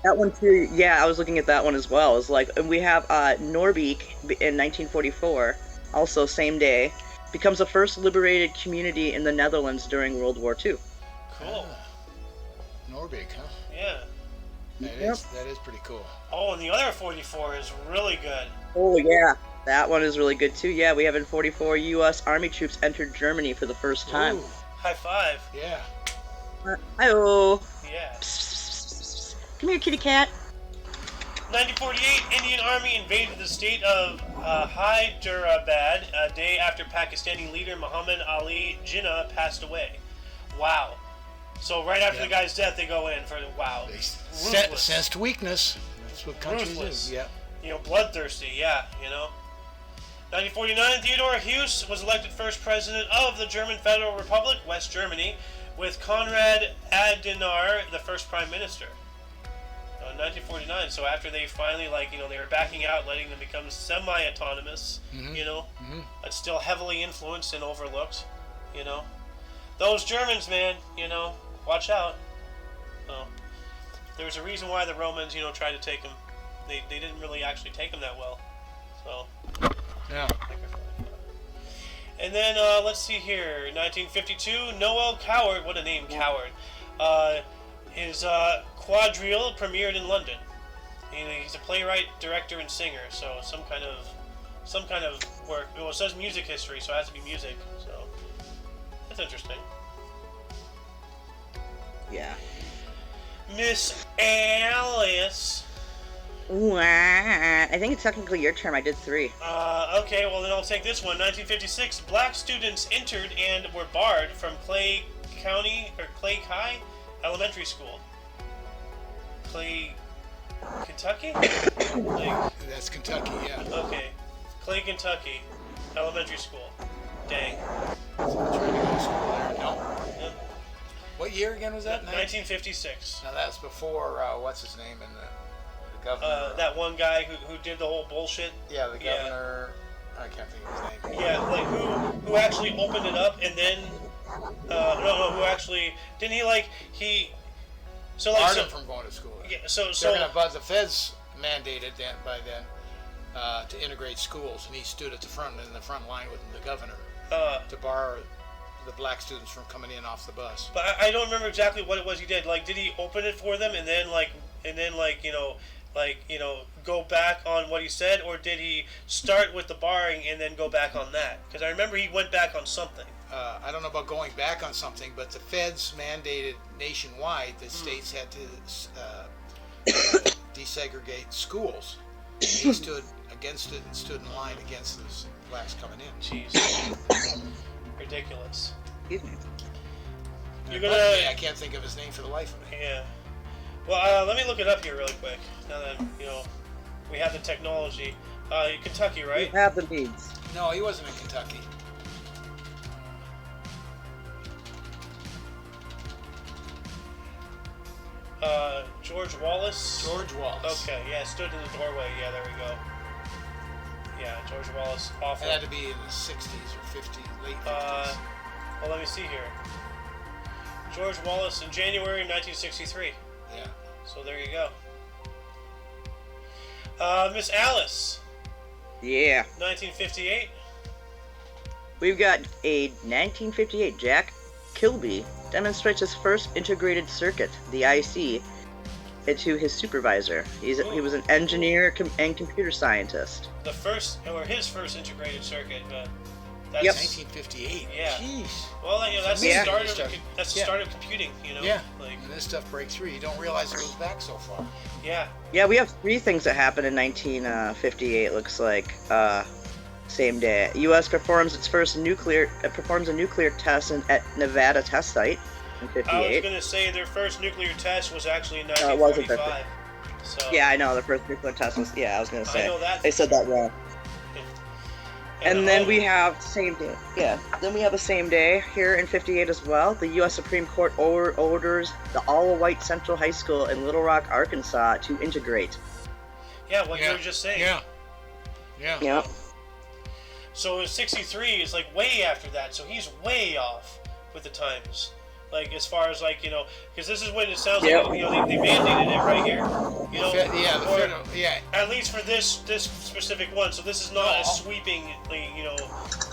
That one too, yeah, I was looking at that one as well. It's like, and we have Noorbeek in 1944, also same day, becomes the first liberated community in the Netherlands during World War II. Cool. Noorbeek, huh? Yeah. That is pretty cool. Oh, and the other 44 is really good. Oh yeah, that one is really good too. Yeah, we have in 44 U.S. Army troops entered Germany for the first time. Ooh, High five. yeah. Hi-oh. Yeah. Come here, kitty cat. 1948, Indian Army invaded the state of Hyderabad a day after Pakistani leader Muhammad Ali Jinnah passed away. Wow. So right after the guy's death, they go in for wow. They Ruthless. sensed weakness. That's what countries Ruthless. do. Yeah. You know, bloodthirsty, yeah, you know. 1949, Theodor Heuss was elected first president of the German Federal Republic, West Germany, with Konrad Adenauer the first prime minister. 1949, so after they finally, they were backing out, letting them become semi-autonomous, but still heavily influenced and overlooked, Those Germans, man, watch out. Oh. There was a reason why the Romans, tried to take them. They didn't really actually take them that well. So. Yeah. And then, let's see here, 1952, Noel Coward, what a name, Coward. His quadrille premiered in London. He's a playwright, director, and singer, so some kind of work. Well, it says music history, so it has to be music. So that's interesting. Yeah. Miss Alice. Ooh, I think it's technically your term. I did 3. Okay, well then I'll take this one. 1956, black students entered and were barred from Clay High Elementary School. Clay, Kentucky? That's Kentucky, yeah. Okay. Clay, Kentucky Elementary School. Dang. So I'm trying to go to school there. No. Yep. What year again was that? 1956. Now that's before what's his name and the governor. That one guy who did the whole bullshit. Yeah, the governor. I can't think of his name. Yeah, like who actually opened it up and then who actually didn't he barred him from going to school. Yeah, the feds mandated by then to integrate schools, and he stood at the front line with the governor to bar the black students from coming in off the bus. But I don't remember exactly what it was he did. Like, did he open it for them and then go back on what he said, or did he start with the barring and then go back on that? Because I remember he went back on something. I don't know about going back on something, but the feds mandated nationwide that states had to desegregate schools. And he stood against it and stood in line against those blacks coming in. Jeez. Ridiculous. Excuse me. I can't think of his name for the life of me. Yeah. Well, let me look it up here really quick. Now that we have the technology. Kentucky, right? You have the beads. No, he wasn't in Kentucky. George Wallace. George Wallace. Okay, yeah, stood in the doorway. Yeah, there we go. Yeah, George Wallace. Awful. It had to be in the 60s or 50s, late 50s. Well, let me see here. George Wallace in January 1963. Yeah. So there you go. Miss Alice. Yeah. 1958. We've got a 1958 Jack Kilby demonstrates his first integrated circuit, the IC, to his supervisor. He was an engineer and computer scientist. The first, or his first integrated circuit. That's, Yep. 1958. Yeah. Jeez. Well, that's Yeah. the start of computing. You know. Yeah. Like, When this stuff breaks through, you don't realize it goes back so far. yeah. Yeah, we have 3 things that happened in 1958. Looks like same day. U.S. performs a nuclear test at Nevada test site in I was 58. gonna say their first nuclear test was actually in it wasn't 1945. So. Yeah, I know the first nuclear test was. Yeah, I was gonna I say know that. they said that wrong. And then oh, we have same day. Yeah. Then we have the same day here in 58 as well. The U.S. Supreme Court orders the all-white Central High School in Little Rock, Arkansas, to integrate. Yeah, what you Yeah. were just saying. Yeah. Yeah. Yep. So 63 is like way after that, so he's way off with the times. Like as far as like, you know, because this is when it sounds Yep. like, you know, they mandated it right here. You know, The or federal, yeah. at least for this specific one. So this is not a sweepingly, you know.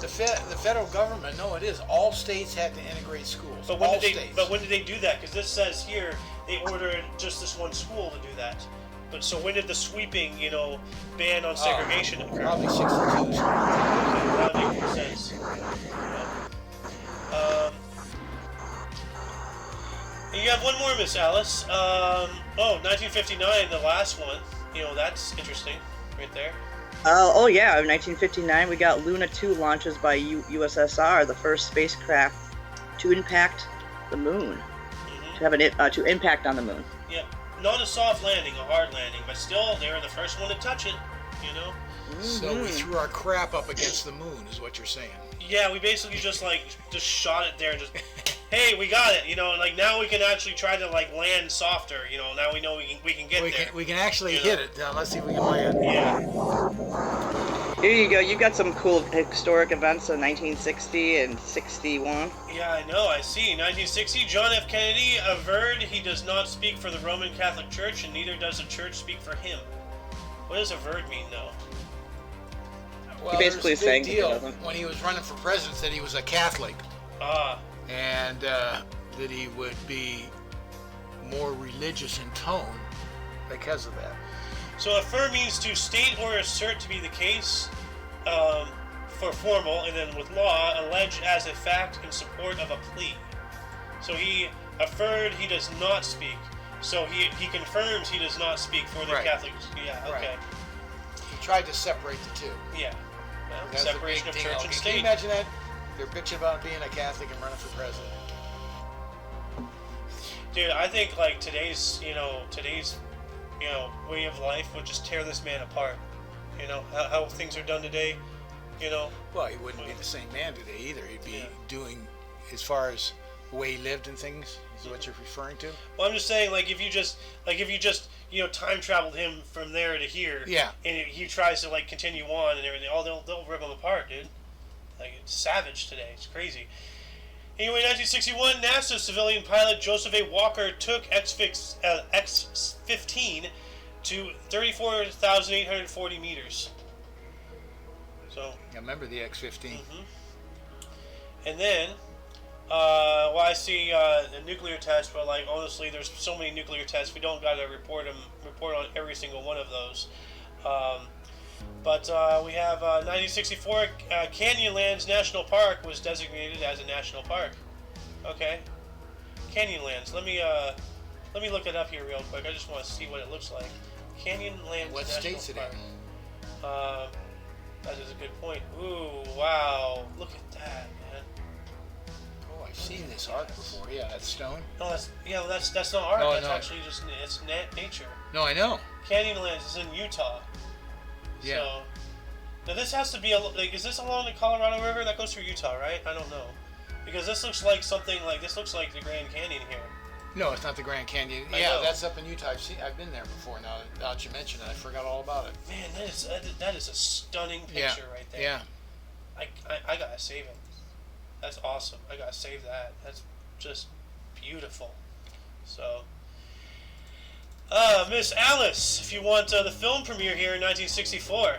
The federal government, no, it is. All states have to integrate schools. But when all did they? states. But when did they do that? Because this says here they ordered just this one school to do that. But so when did the sweeping, you know, ban on segregation occur? Probably 62. That would make more sense. You have one more, Miss Alice. 1959, the last one. You know, that's interesting, right there. Oh yeah, in 1959 we got Luna 2 launches by USSR, the first spacecraft to impact the moon. To have to impact on the moon. Yeah, not a soft landing, a hard landing, but still, they were the first one to touch it. You know. So we threw our crap up against the moon, is what you're saying. Yeah, we basically just shot it there and just, hey, we got it. You know, like now we can actually try to like land softer. You know, now we know we can get there. We can actually You hit know? it. Now let's see if we can land. Yeah. Here you go. You've got some cool historic events in 1960 and 61. Yeah, I know. I see. 1960, John F. Kennedy averred he does not speak for the Roman Catholic Church, and neither does the Church speak for him. What does averred mean, though? Well, He basically there's a saying big he deal doesn't. when he was running for president that he was a Catholic Ah, and that he would be more religious in tone because of that. so affirm means to state or assert to be the case, for formal, and then with law, allege as a fact in support of a plea. So he affirmed he does not speak. So he confirms he does not speak for the Right. Catholics. Yeah, okay. Right. He tried to separate the two. Yeah. Well, That's the separation big of thing. church and Can you state. imagine that? They're bitching about being a Catholic and running for president. Dude, I think like today's way of life would just tear this man apart. You know, how things are done today, you know. Well, he wouldn't be the same man today either. He'd be Yeah. doing, as far as the way he lived and things, is what you're referring to? Well, I'm just saying, like, if you just, you know, time traveled him from there to here, Yeah. and he tries to, like, continue on and everything, they'll rip him apart, dude. Like, it's savage today. It's crazy. Anyway, 1961, NASA civilian pilot Joseph A. Walker took X-15 to 34,840 meters. So, I remember the X-15. and then, well, I see a nuclear test, but like honestly, there's so many nuclear tests. We don't gotta report on every single one of those. But we have 1964 Canyonlands National Park was designated as a national park. Okay, Canyonlands. Let me look it up here real quick. I just want to see what it looks like. Canyonlands What National state's it Park. in? That is a good point. Ooh, wow! Look at that, man. Oh, I've seen this art before. Yeah, that's stone. No, that's not art. No, that's no. actually just it's nature. No, I know. Canyonlands is in Utah. Yeah. So now this has to be like, is this along the Colorado River that goes through Utah, right? I don't know, because this looks like something like the Grand Canyon here. No, it's not the Grand Canyon. I Yeah, know. that's up in Utah. I've been there before. Now that you mention it, I forgot all about it. Man, that is a stunning picture right there. Yeah. I gotta save it. That's awesome. I gotta save that. That's just beautiful. So, Miss Alice, if you want the film premiere here in 1964.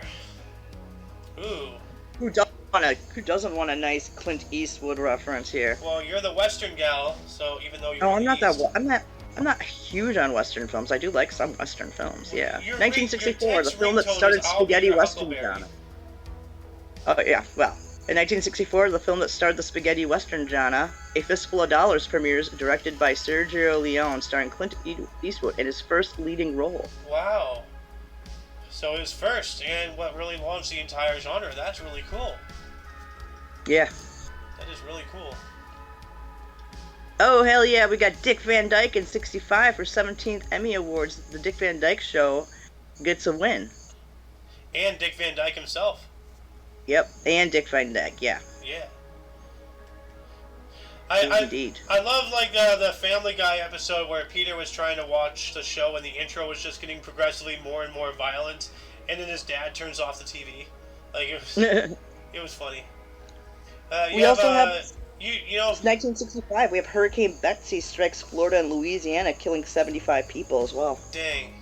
Ooh. Who does? want a nice Clint Eastwood reference here? Well, you're the Western gal, so even though you're No, in I'm the not East, I'm not huge on Western films. I do like some Western films, yeah. Your 1964, the text film that ringtone started is I'll be spaghetti your Western Huckleberry. genre. Oh, yeah, well. In 1964, the film that started the spaghetti Western genre, A Fistful of Dollars, premieres, directed by Sergio Leone, starring Clint Eastwood in his first leading role. Wow. So it was first, and what really launched the entire genre. That's really cool. Yeah. That is really cool. Oh, hell yeah, we got Dick Van Dyke in 65 for 17th Emmy Awards. The Dick Van Dyke Show gets a win. And Dick Van Dyke himself. Yep, and Dick Van Dyke, yeah. Yeah. Indeed. I love like the Family Guy episode where Peter was trying to watch the show and the intro was just getting progressively more and more violent, and then his dad turns off the TV. Like it was funny. We also have you know it's 1965. We have Hurricane Betsy strikes Florida and Louisiana, killing 75 people as well. dang.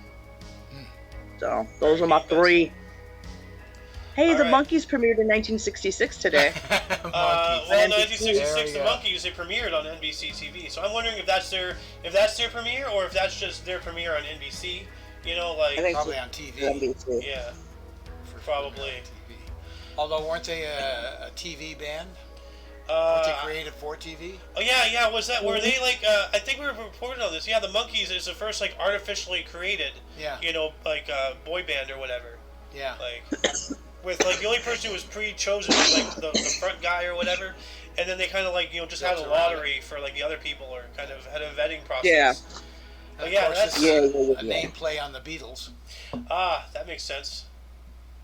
So those are my Hurricane three. Hey, All the right. Monkeys premiered in 1966 today. Monkeys. Well, There 1966, we the go. Monkeys, they premiered on NBC TV. So I'm wondering if that's their premiere or if that's just their premiere on NBC. You know, like I think Probably on TV. NBC. yeah, For probably. TV. Although, weren't they a TV band? Weren't Uh, they created for TV? oh yeah. Was that were they like? I think we were reporting on this. Yeah, the Monkeys is the first like artificially created. Yeah. You know, like boy band or whatever. Yeah. Like with like the only person who was pre-chosen was like the front guy or whatever, and then they kind of like just had a Built around lottery for like the other people or kind of had a vetting process. Yeah. And of yeah, course, that's- it's Yeah. a name play on the Beatles. Ah, that makes sense.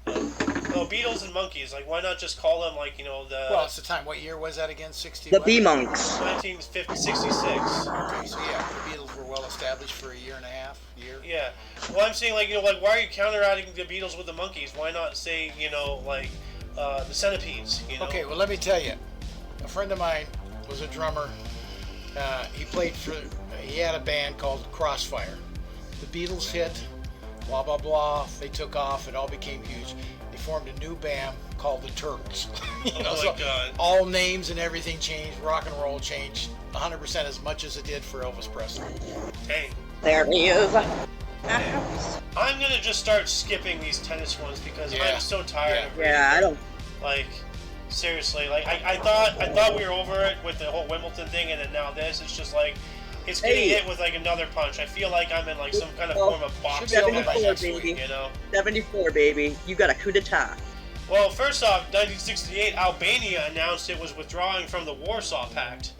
Well, Beatles and Monkeys, like why not just call them like the Well, it's the time. What year was that again? 60. The what? Bee Monks. 1966. Okay, so yeah, the Beatles were well established for a year and a half. Yeah. Well, I'm saying like like why are you counteracting the Beatles with the Monkeys? Why not say like the Centipedes? You know? Okay, well, let me tell you. A friend of mine was a drummer. He had a band called Crossfire. The Beatles hit, blah, blah, blah. They took off. It all became huge. They formed a new band called the Turtles. Oh my God. All names and everything changed. Rock and roll changed 100% as much as it did for Elvis Presley. Dang. There he is. I'm gonna just start skipping these tennis ones because Yeah. I'm so tired Yeah. of Yeah, I don't. like seriously. Like I thought we were over it with the whole Wimbledon thing, and then now this. It's just like it's getting Hey. hit with like another punch. I feel like I'm in like some kind of Well, form of boxing should be over by match, next baby. week. you know. 74, baby. You got a coup d'etat. Well, first off, 1968, Albania announced it was withdrawing from the Warsaw Pact.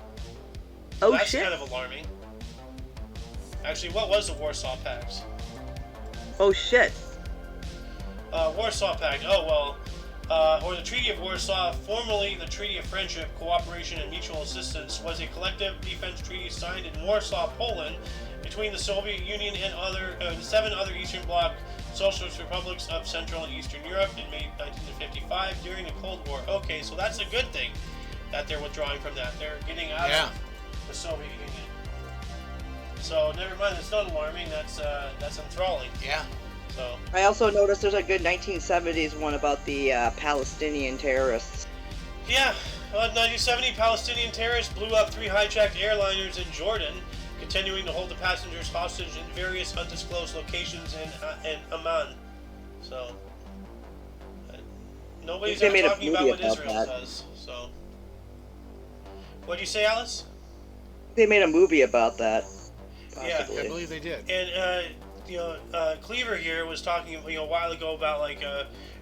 Oh, That's shit. kind of alarming. Actually, what was the Warsaw Pact? Oh, shit. Warsaw Pact. Oh, well. Or the Treaty of Warsaw, formerly the Treaty of Friendship, Cooperation, and Mutual Assistance, was a collective defense treaty signed in Warsaw, Poland, between the Soviet Union and 7 other Eastern Bloc Socialist republics of Central and Eastern Europe in May 1955 during the Cold War. Okay, so that's a good thing that they're withdrawing from that. They're getting out Yeah. of the Soviet Union. So never mind. It's not alarming. That's enthralling. Yeah. So I also noticed there's a good 1970s one about the Palestinian terrorists. yeah, 1970 Palestinian terrorists blew up 3 hijacked airliners in Jordan, continuing to hold the passengers hostage in various undisclosed locations in Amman. So nobody's They ever made a talking about movie what about Israel that. does. So what'd you say, Alice? They made a movie about that. Yeah. Possibly. I believe they did. And Cleaver here was talking a while ago about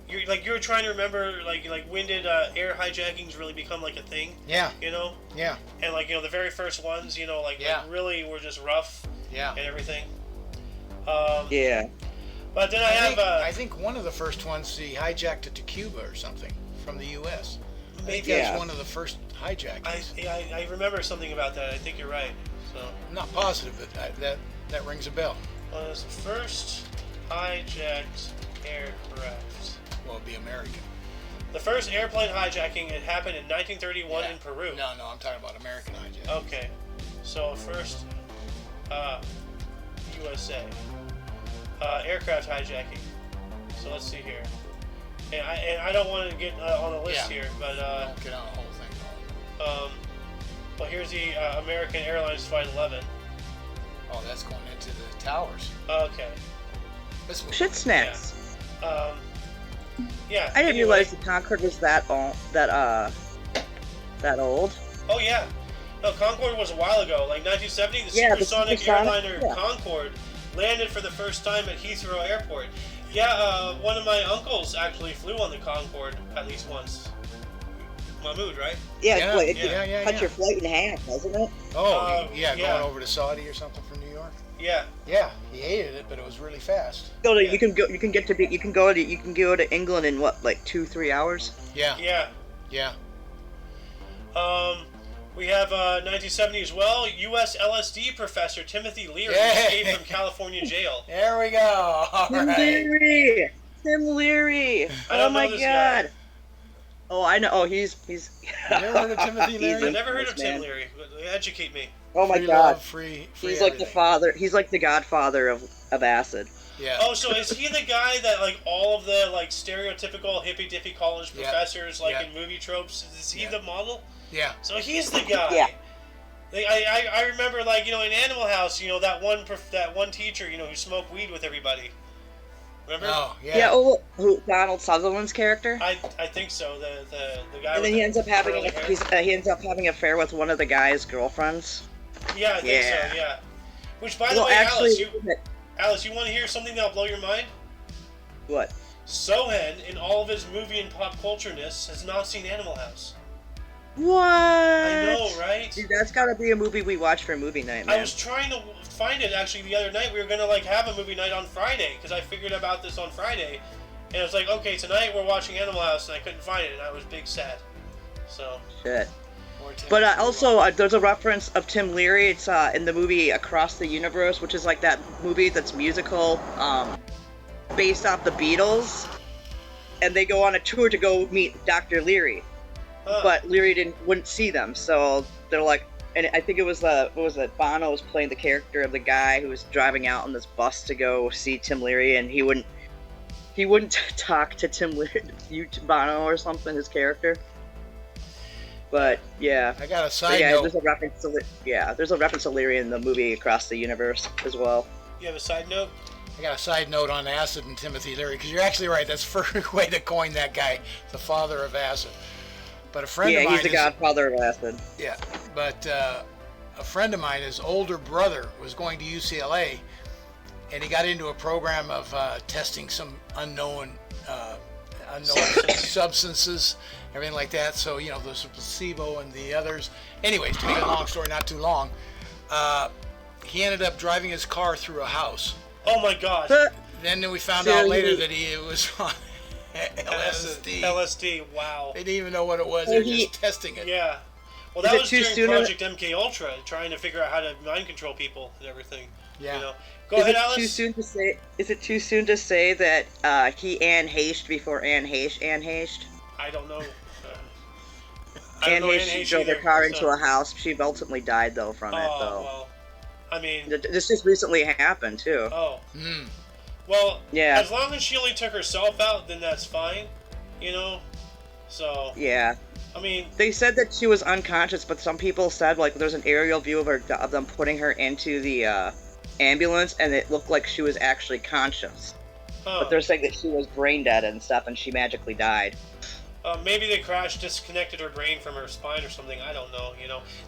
you were trying to remember like when did air hijackings really become like a thing? Yeah. You know, Yeah. and the very first ones, like Yeah. really were just rough Yeah. and everything. Yeah. But then I I think one of the first ones, he hijacked it to Cuba or something from the U.S. I think maybe that's Yeah. one of the first hijackings. I remember something about that. I think you're right. So I'm not positive, but that rings a bell. was the first hijacked aircraft. Well, it'd be American. The first airplane hijacking had happened in 1931 Yeah. in Peru. No, I'm talking about American hijack. Okay, so first, USA aircraft hijacking. So let's see here. And I don't want to get on the list Yeah. here, but Don't get on the whole thing. well, here's the American Airlines Flight 11. Oh, that's going into the towers. Okay. This was Shit snacks. Yeah. I didn't anyway. realize the Concorde was that old. That old. Oh yeah. No, Concorde was a while ago, like 1970. The Yeah, the supersonic supersonic, airliner yeah. Concorde landed for the first time at Heathrow Airport. Yeah, one of my uncles actually flew on the Concorde at least once. Mahmoud, right? Yeah, Yeah, it yeah, cut yeah. your flight in half, doesn't it? Oh, yeah, yeah. going over to Saudi or something from New York. Yeah. Yeah, he hated it, but it was really fast. Go to, Yeah. you can go to England in what, like 2-3 hours? Yeah, Yeah. yeah. We have 1970 as well. U.S. LSD professor Timothy Leary Yay. escaped from California jail. There we go. All Tim right. Leary! Tim Leary! I Oh don't my know this guy. god! Oh, I know. Oh, he's. You never heard of Timothy He's Leary? I've in- never heard of this Tim man. Leary. But educate me. Oh my Free god. love, free He's like the everything. father. He's like the godfather of acid. Yeah. Oh, so is he the guy that like all of the like stereotypical hippy dippy college Yeah. professors like Yeah. in movie tropes? Is he Yeah. the model? Yeah. So he's the guy. Yeah. Like, I remember like in Animal House that one teacher who smoked weed with everybody. Remember? Oh, yeah. Yeah. Oh, who Donald Sutherland's character? I think so. The guy. And with then the he ends up having curly hair. he ends up having an affair with one of the guy's girlfriends. Yeah, I think Yeah. so. Yeah. Which, by the Well, way, actually, Alice, you want to hear something that'll blow your mind? what? Sohen, in all of his movie and pop culture-ness, has not seen Animal House. What? I know, right? Dude, that's gotta be a movie we watch for movie night, I man. was trying to find it actually the other night. We were gonna like have a movie night on Friday because I figured about this on Friday, and I was like, okay, tonight we're watching Animal House, and I couldn't find it, and I was big sad. So Shit. Or Timothy But Leary. also, there's a reference of Tim Leary. It's in the movie Across the Universe, which is like that movie that's musical, based off the Beatles. And they go on a tour to go meet Dr. Leary, but Leary wouldn't see them, so they're like, and I think it was what was it? Bono was playing the character of the guy who was driving out on this bus to go see Tim Leary, and he wouldn't talk to Tim Leary, Bono or something, his character. But yeah. I got a But side yeah, note. there's a reference to Leary in the movie Across the Universe as well. you have a side note? I got a side note on acid and Timothy Leary, because you're actually right. That's the first way to coin that guy, the father of acid. But a friend of Yeah, mine he's the godfather of acid. Yeah, but a friend of mine, his older brother, was going to UCLA, and he got into a program of testing some unknown substances, everything like that. So there's a placebo and the others. Anyways, to make a long story not too long, he ended up driving his car through a house. Oh my God! Then we found out later that he was on LSD. LSD. Wow. They didn't even know what it was. They were just testing it. Yeah. Well, Is that it was too during soon? Project MK Ultra, trying to figure out how to mind control people and everything. Yeah. Go Is ahead, it Alice. too soon to say? Is it too soon to say that he Anne Heche before Anne Heche? I don't know. I Anne don't know Heche drove their car into a house. She ultimately died though from it Oh though. well. I mean. This just recently happened too. Oh. Mm. Well. Yeah. As long as she only took herself out, then that's fine. So. Yeah. I mean. They said that she was unconscious, but some people said like there's an aerial view of them putting her into the ambulance, and it looked like she was actually conscious. But they're saying that she was brain dead and stuff, and she magically died. Maybe the crash disconnected her brain from her spine or something. I don't know.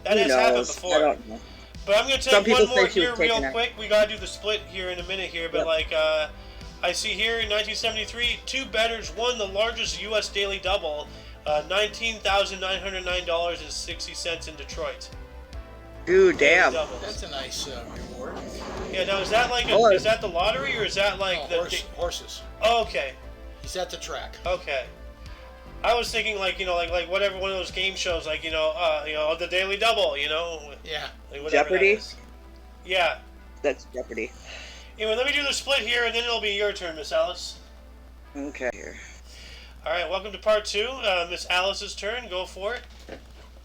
That Who has happened knows? before. I don't know. But I'm gonna Some take one people more say she was here taken real out. quick. We gotta do the split here in a minute here, but Yep. I see here in 1973, two bettors won the largest U.S. daily double, $19,909.60 in Detroit. Ooh, damn. Doubles. That's a nice reward. Yeah. Now is that like Oh, is that the lottery or is that like No, the? horses. Oh, okay. He's at the track. Okay. I was thinking like like whatever one of those game shows like the Daily Double Yeah. like whatever Jeopardy? that is. Yeah. That's Jeopardy. Anyway, let me do the split here and then it'll be your turn, Miss Alice. Okay. Here. All right, welcome to part two. Miss Alice's turn. Go for it.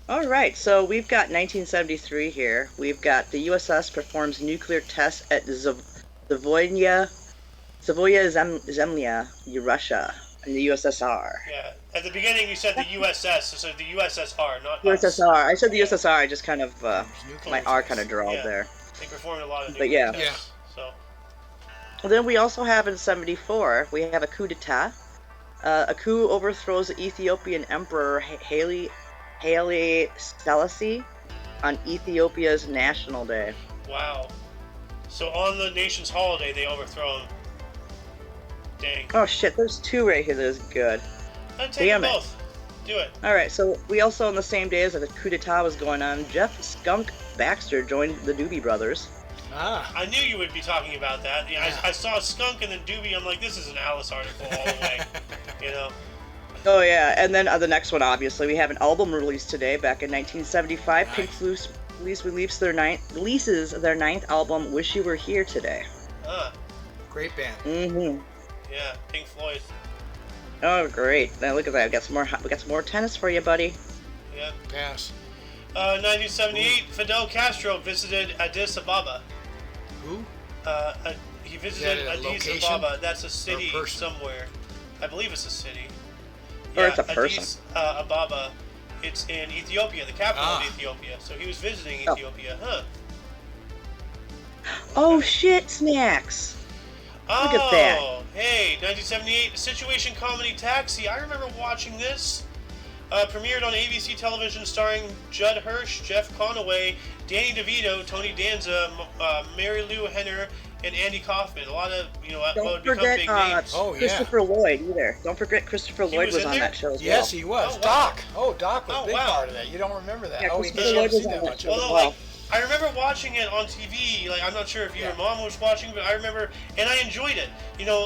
All right, so we've got 1973 here. We've got the USS performs nuclear tests at Zavoya Zemlya, Russia. in the USSR. Yeah. At the beginning, you said the USS, so the USSR, not us. USSR. I said the Yeah. USSR. I just kind of my Nuclear R tests. kind of drawled Yeah. there. They performed a lot of But nuclear yeah. tests. So. Well, then we also have in 74 we have a coup d'état. A coup overthrows the Ethiopian Emperor Haile Selassie on Ethiopia's National Day. Wow. So on the nation's holiday, they overthrow him. Dang. Oh shit, there's two right here that is good. I'd take them Damn it. both. Do it. Alright, so we also on the same day as the coup d'etat was going on, Jeff Skunk Baxter joined the Doobie Brothers. Ah. I knew you would be talking about that. Yeah, I saw Skunk and then Doobie. I'm like, this is an Alice article all the way. You know? Oh yeah, and then the next one, obviously, we have an album released today, back in 1975. Nice. Pink Floyd releases their ninth album, Wish You Were Here Today. Great band. Mm-hmm. Yeah, Pink Floyd. Oh, great. Now look at that. We got some more tennis for you, buddy. Yeah. Pass. 1978, Fidel Castro visited Addis Ababa. Who? He visited Is that a Addis location Ababa. That's a city or a person? somewhere. I believe it's a city. Or it's a person. Addis Ababa. It's in Ethiopia, the capital Ah. of Ethiopia. So he was visiting Oh. Ethiopia, huh? Oh shit, snacks! Oh, Look at that. Hey, 1978 situation comedy Taxi. I remember watching this. Premiered on ABC television, starring Judd Hirsch, Jeff Conaway, Danny DeVito, Tony Danza, Mary Lou Henner, and Andy Kaufman. A lot of what Don't would become forget big names. Oh, yeah. Christopher Lloyd either. Don't forget Christopher He Lloyd was was in on there? that show as Yes, well. he was. Oh, wow. Doc. Oh, Doc was Oh, a big wow. part of that. You don't remember that. Yeah, Oh, we Christopher haven't Lloyd seen was that on much that of show it. Well, as no, well. I remember watching it on TV. Like, I'm not sure if you Yeah. or Mom was watching, but I remember, and I enjoyed it.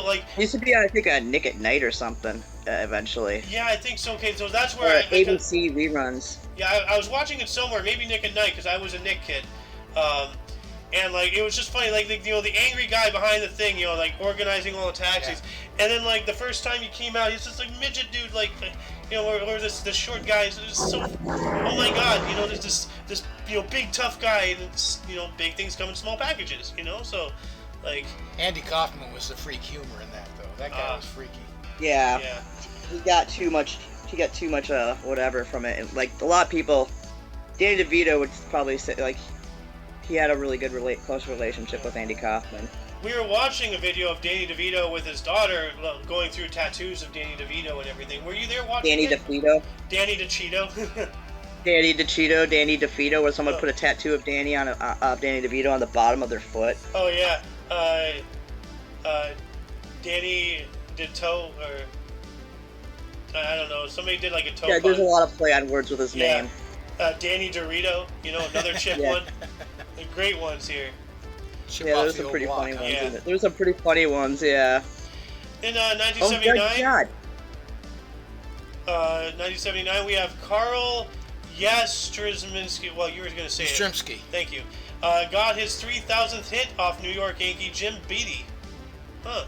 Like, It used to be, I think, on Nick at Night or something, eventually. yeah, I think so. Okay, so that's Or where ABC reruns. I was watching it somewhere, maybe Nick at Night, because I was a Nick kid. And like it was just funny, like the angry guy behind the thing, like organizing all the taxis, and then like the first time he came out, he's just like midget dude, like or this short guy is so, oh my god, there's this big tough guy, and it's, big things come in small packages, so like Andy Kaufman was the freak humor in that, though. That guy was freaky. Yeah, yeah. he got too much whatever from it. And, like, a lot of people, Danny DeVito would probably say, like, he had a really good close relationship with Andy Kaufman. We were watching a video of Danny DeVito with his daughter going through tattoos of Danny DeVito and everything. Were you there watching Danny it? DeVito. Danny DeCito. Danny DeVito, where someone put a tattoo of Danny DeVito on the bottom of their foot. Oh yeah, Danny did toe, or I don't know. Somebody did like a toe. Yeah, there's a pun. lot of play on words with his Yeah. name. Danny Dorito, another chip Yeah. one. The great ones here. Chip Yeah, off there's the some old pretty block, funny huh? ones. Yeah. In it. There's some pretty funny ones, yeah. In Oh, 1979, God. 1979, we have Carl Yastrzemski. Well, you were going to say it. Yastrzemski. Thank you. Got his 3,000th hit off New York Yankee Jim Beattie. Huh.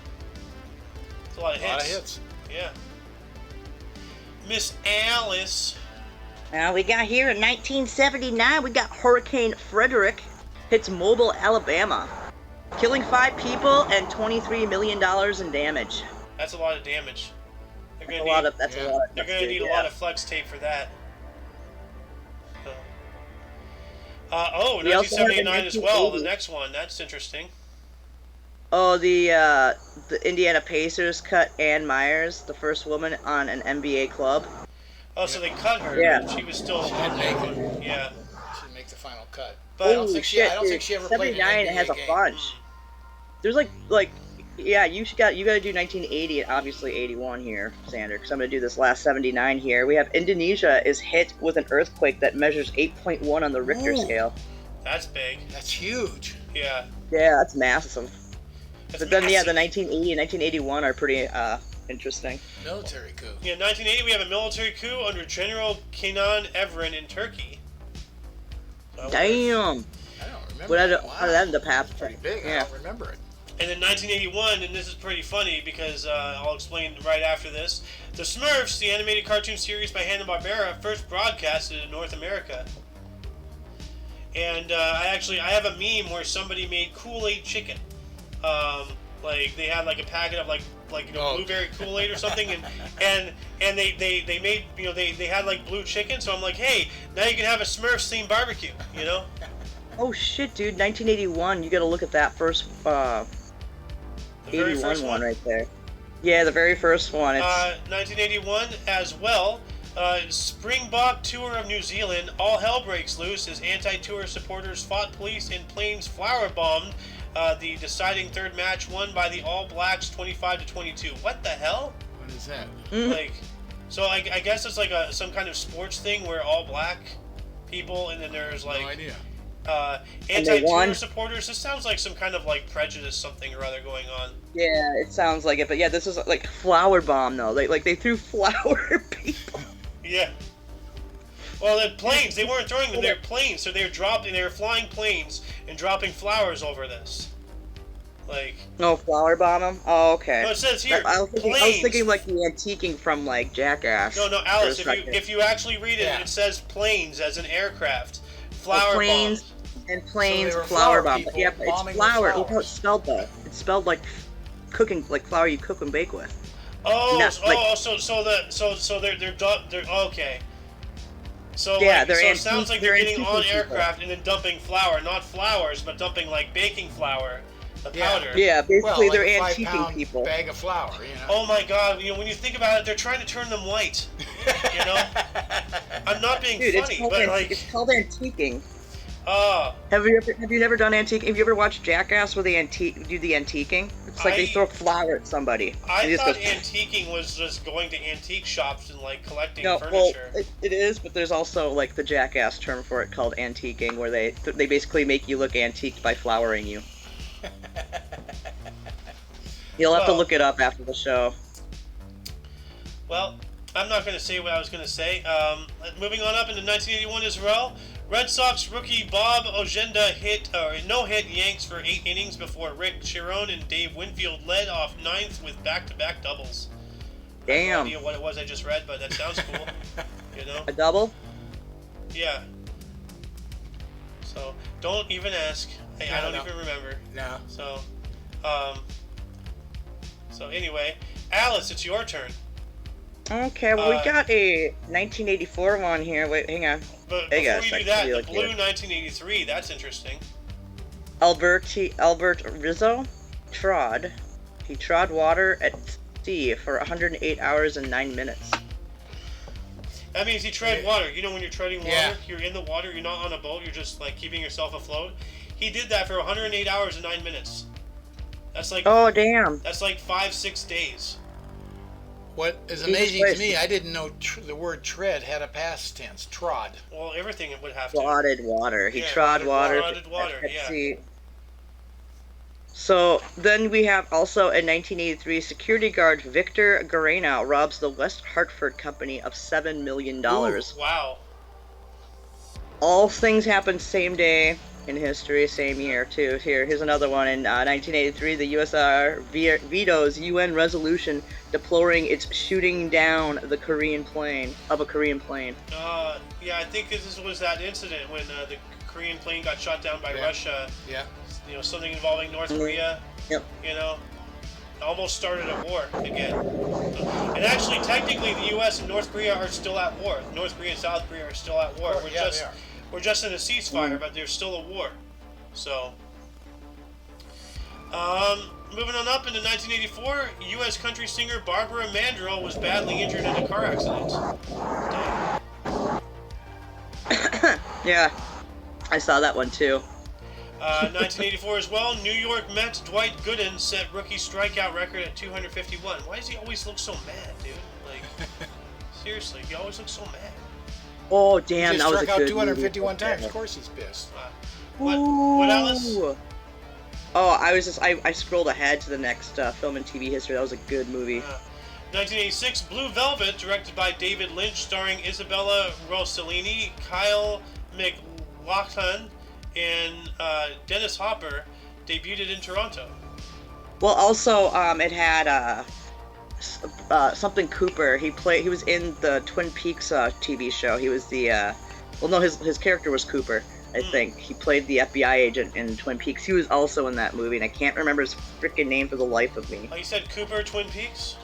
That's a lot of A hits. lot of hits. Yeah. Miss Alice. Now we got here in 1979, we got Hurricane Frederick hits Mobile, Alabama, killing 5 people and $23 million in damage. That's a lot of damage. They're That's gonna a lot need, of. That's yeah. a lot. they're gonna need a lot of flex tape for that. Oh, We also have the 1979 as well. The 1980. next one. That's interesting. Oh, the Indiana Pacers cut Ann Myers, the first woman on an NBA club. Oh, so they cut her. Yeah. But she was still. She didn't make it. Yeah. She didn't make the final cut. But I don't Holy think she. shit, I don't dude. think she ever played an 79 NBA has a game. bunch. There's like, yeah, you got to do 1980 and obviously 81 here, Sander, because I'm gonna do this last 79 here. We have Indonesia is hit with an earthquake that measures 8.1 on the Richter Ooh. scale. That's big. That's huge. Yeah. Yeah, that's massive. That's But then, yeah, the massive. 1980 and 1981 are pretty interesting. Military coup. Yeah, 1980 we have a military coup under General Kenan Evren in Turkey. So I wonder if- Damn. I don't remember. What that. how did that end up That's happening? pretty big. I Yeah. don't remember it. And in 1981, and this is pretty funny because I'll explain right after this, The Smurfs, the animated cartoon series by Hanna-Barbera, first broadcasted in North America. And I have a meme where somebody made Kool-Aid chicken. Like they had like a packet of like Oh. blueberry Kool-Aid or something, and they made they had like blue chicken. So I'm like, hey, now you can have a Smurfs themed barbecue. Oh shit, dude! 1981. You got to look at that first The very 81 first one right there. Yeah, the very first one. It's 1981 as well. Springbok Tour of New Zealand. All hell breaks loose as anti-tour supporters fought police in planes flower bombed. The deciding third match won by the All Blacks 25-22. What the hell? What is that? Like, so I guess it's like some kind of sports thing where all black people, and then there's like No idea. And they anti-tour won. supporters. This sounds like some kind of like prejudice something or other going on. yeah, it sounds like it, but yeah, this is like flower bomb though. Like they threw flower people. Yeah. Well, the planes, they weren't throwing them, they were planes, so they were flying planes and dropping flowers over this. Like, No, flower bomb 'em? Oh, okay. no, it says here, I was planes. thinking like the antiquing from like Jackass. No, Alice, For a second. if you actually read it, Yeah. it says planes as an aircraft. Flower planes bombs. and planes, So they were flower flower bomb. people Yeah, but it's bombing the flower. Look how flowers. it's spelled though. It's spelled like cooking, like flour you cook and bake with. Oh, Not like- they're okay. So Yeah, like, they're so it antique- sounds like they're they're getting on antique people. aircraft and then dumping flour, not flowers, but dumping like baking flour, the Yeah. powder. Yeah, basically Well, like they're a antiquing 5-pound people. bag of flour, Oh my God! When you think about it, they're trying to turn them white. You know? I'm not being Dude, funny, but it's called antiquing. uh, Have you never done antique? Have you ever watched Jackass where they do the antiquing? It's like they I- throw flour at somebody. I and it just thought goes- antiquing was just going to antique shops and like collecting No, well, furniture. it is, but there's also like the Jackass term for it called antiquing, where they basically make you look antiqued by flowering you. You'll have to Well- look it up after the show. Well, I'm not going to say what I was going to say. Moving on up into 1981 as well. Red Sox rookie Bob Ojeda no-hit Yanks for 8 innings before Rick Chiron and Dave Winfield led off 9th with back-to-back doubles. I have no Damn. idea what it was I just read, but that sounds cool. You know? A double? Yeah. So, don't even ask. I don't No. even remember. No. So anyway, Alice, it's your turn. Okay, well, we Uh, got a 1984 one here. Wait, hang on. But Hey, before guys, you I do can that, be the like blue you. 1983, that's interesting. Albert Rizzo trod. He trod water at sea for 108 hours and 9 minutes. That means he tread Yeah. water. You know when you're treading water, Yeah. you're in the water, you're not on a boat, you're just like keeping yourself afloat. He did that for 108 hours and 9 minutes. That's like Oh, damn. 5-6 days. What is Jesus amazing to Christ. me, I didn't know the word tread had a past tense. Trod. Well, everything would have to. Trotted water. He Yeah, trod water. trotted water, at yeah. sea. So then we have also in 1983, security guard Victor Garena robs the West Hartford Company of $7 million. Wow. All things happened same day in history, same year too. Here's another one. In 1983, the USSR vetoes UN resolution deploring its shooting down the Korean plane. Yeah, I think this was that incident when the Korean plane got shot down by Yeah. Russia. Yeah. You know, something involving North Korea. Yep. You know, almost started a war again. And actually, technically, the U.S. and North Korea are still at war. North Korea and South Korea are still at war. Oh, yeah, they are. We're just in a ceasefire, but there's still a war. So, moving on up into 1984, U.S. country singer Barbara Mandrell was badly injured in a car accident. Damn. Yeah, I saw that one too. 1984 as well, New York Mets Dwight Gooden set rookie strikeout record at 251. Why does he always look so mad, dude? Like, seriously, he always looks so mad. Oh damn, He that just was a struck out good 251 movie. times. Of course he's pissed. What, Alice? Ooh. Oh, I scrolled ahead to the next film and TV history. That was a good movie. 1986, Blue Velvet, directed by David Lynch, starring Isabella Rossellini, Kyle MacLachlan, and Dennis Hopper, debuted in Toronto. Well, also, it had something Cooper. He was in the Twin Peaks TV show. He was the his character was Cooper. I think. He played the FBI agent in Twin Peaks. He was also in that movie, and I can't remember his freaking name for the life of me. Oh, you said Cooper, Twin Peaks?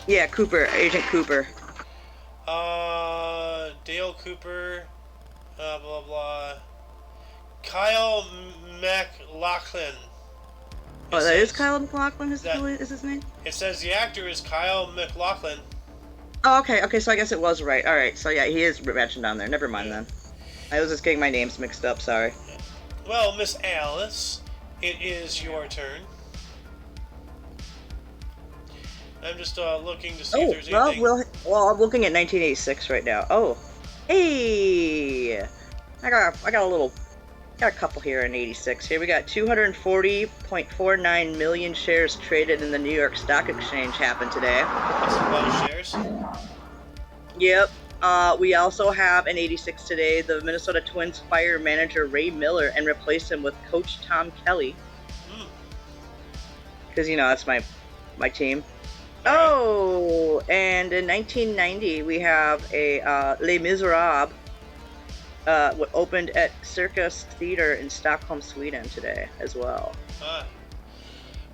Yeah, Cooper, Agent Cooper. Dale Cooper, blah blah. Kyle MacLachlan. Oh, that is Kyle MacLachlan is his name? It says the actor is Kyle MacLachlan. Oh, okay, so I guess it was right. Alright, so yeah, he is mentioned on there. Never mind then. I was just getting my names mixed up, sorry. Well, Miss Alice, it is your turn. I'm just looking to see if there's anything. Well, I'm looking at 1986 right now. Oh, hey, I got a couple here in 86. Here we got 240.49 million shares traded in the New York Stock Exchange happened today. That's a lot of shares. Yep. We also have in 86 today the Minnesota Twins fire manager Ray Miller and replaced him with Coach Tom Kelly. Because that's my team. Oh, and in 1990 we have a Les Miserables opened at Circus Theater in Stockholm, Sweden today as well.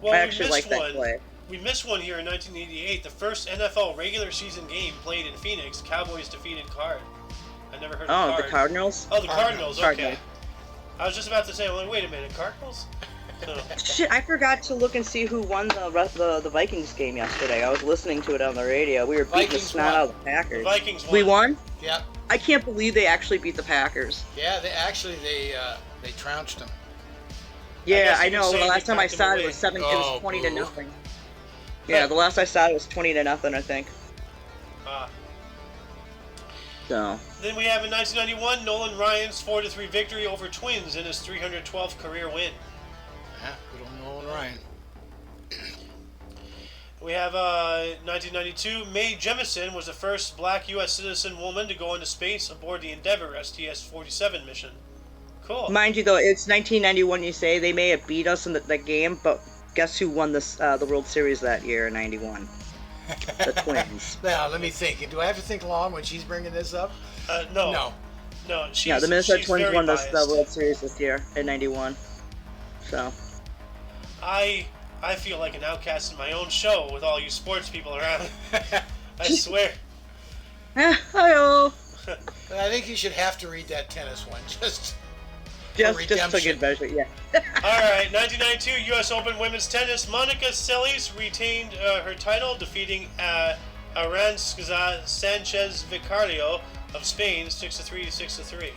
Well, I actually like that play. We missed one here in 1988, the first NFL regular season game played in Phoenix. Cowboys defeated Card. I never heard of Card. Oh, the Cardinals? Oh, the Cardinals, okay. Cardinals. I was just about to say, I'm like, wait a minute, Cardinals? So. Shit, I forgot to look and see who won the Vikings game yesterday. I was listening to it on the radio. We were beating the snot out of the Packers. The Vikings won. We won? Yeah. I can't believe they actually beat the Packers. Yeah, they trounced them. Yeah, I know. The last time I saw it, it was 20 to nothing. Yeah, the last I saw it was 20 to nothing, I think. So. Then we have in 1991 Nolan Ryan's 4-3 victory over Twins in his 312th career win. Yeah, good old Nolan Ryan. We have 1992. Mae Jemison was the first black U.S. citizen woman to go into space aboard the Endeavour STS-47 mission. Cool. Mind you, though, it's 1991. You say they may have beat us in the game, but guess who won the World Series that year in '91? The Twins. Now, let me think. Do I have to think long when she's bringing this up? No. No. The Minnesota Twins won the World Series this year in '91. So. I feel like an outcast in my own show with all you sports people around. I swear. Hi-oh. I think you should have to read that tennis one, just to get better, yeah. All right, 1992 U.S. Open Women's Tennis. Monica Seles retained her title, defeating Aranza Sanchez Vicario of Spain 6-3 to 6-3. And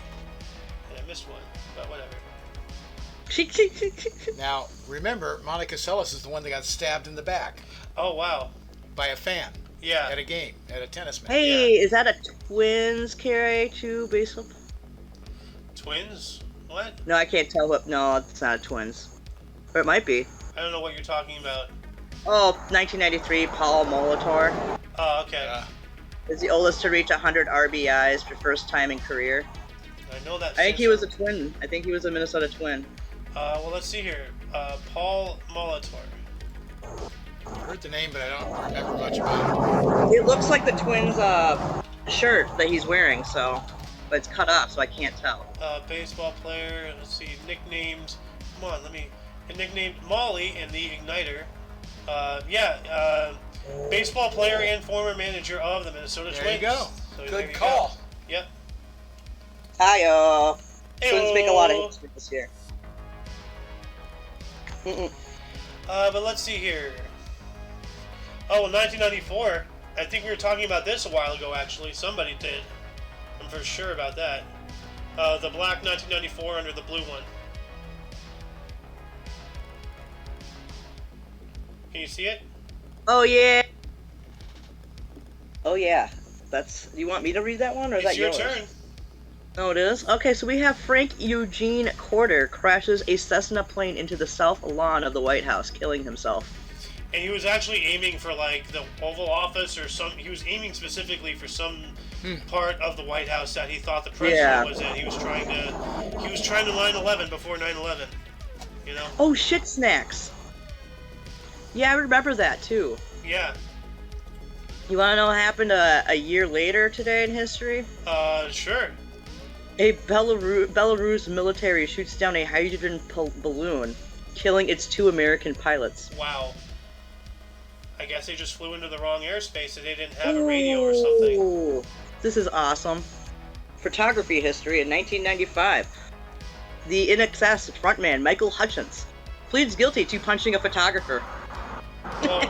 I missed one, but whatever. Now, remember, Monica Seles is the one that got stabbed in the back. Oh, wow. By a fan. Yeah. At a game, at a tennis match. Hey, is that a Twins carry too, baseball? Twins? What? No, I can't tell what. No, it's not a Twins. Or it might be. I don't know what you're talking about. Oh, 1993, Paul Molitor. Oh, okay. Is the oldest to reach 100 RBIs for first time in career. I know that. I think he was a Twin. I think he was a Minnesota Twin. Well, let's see here. Paul Molitor. I heard the name, but I don't remember much about It looks like the Twins' shirt that he's wearing, so. But it's cut off, so I can't tell. Baseball player. Let's see. Nicknamed. Come on, nicknamed Molly in the Igniter. Baseball player and former manager of the Minnesota Twins. There you go. So good call. Go. Yep. Hi-yo. Hey-o. Twins make a lot of history this year. But let's see here. Oh, 1994. I think we were talking about this a while ago, actually. Somebody did. I'm for sure about that. The black 1994 under the blue one. Can you see it? Oh, yeah. Oh, yeah. You want me to read that one, or is that yours? It's your turn. Oh, it is? Okay, so we have Frank Eugene Corder crashes a Cessna plane into the south lawn of the White House, killing himself. And he was actually aiming for, like, the Oval Office or he was aiming specifically for some part of the White House that he thought the president was in. He was trying to 9/11 before 9/11, you know? Oh, shit snacks. Yeah, I remember that, too. Yeah. You want to know what happened a year later today in history? Sure. A Belarus military shoots down a hydrogen balloon, killing its 2 American pilots. Wow. I guess they just flew into the wrong airspace and they didn't have a radio or something. Ooh, this is awesome. Photography history in 1995. The INXS frontman Michael Hutchence pleads guilty to punching a photographer. Well,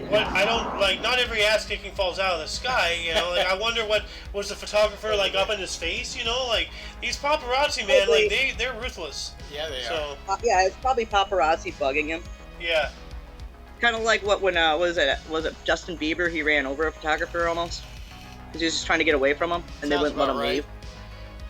what I don't like. Not every ass kicking falls out of the sky. You know, like I wonder what was the photographer like up in his face. You know, like these paparazzi, man, like they're ruthless. Yeah, they So Yeah, it's probably paparazzi bugging him. yeah, Kind of like what when was it Justin Bieber? He ran over a photographer almost because he was just trying to get away from him, and they Sounds wouldn't let about him right. leave.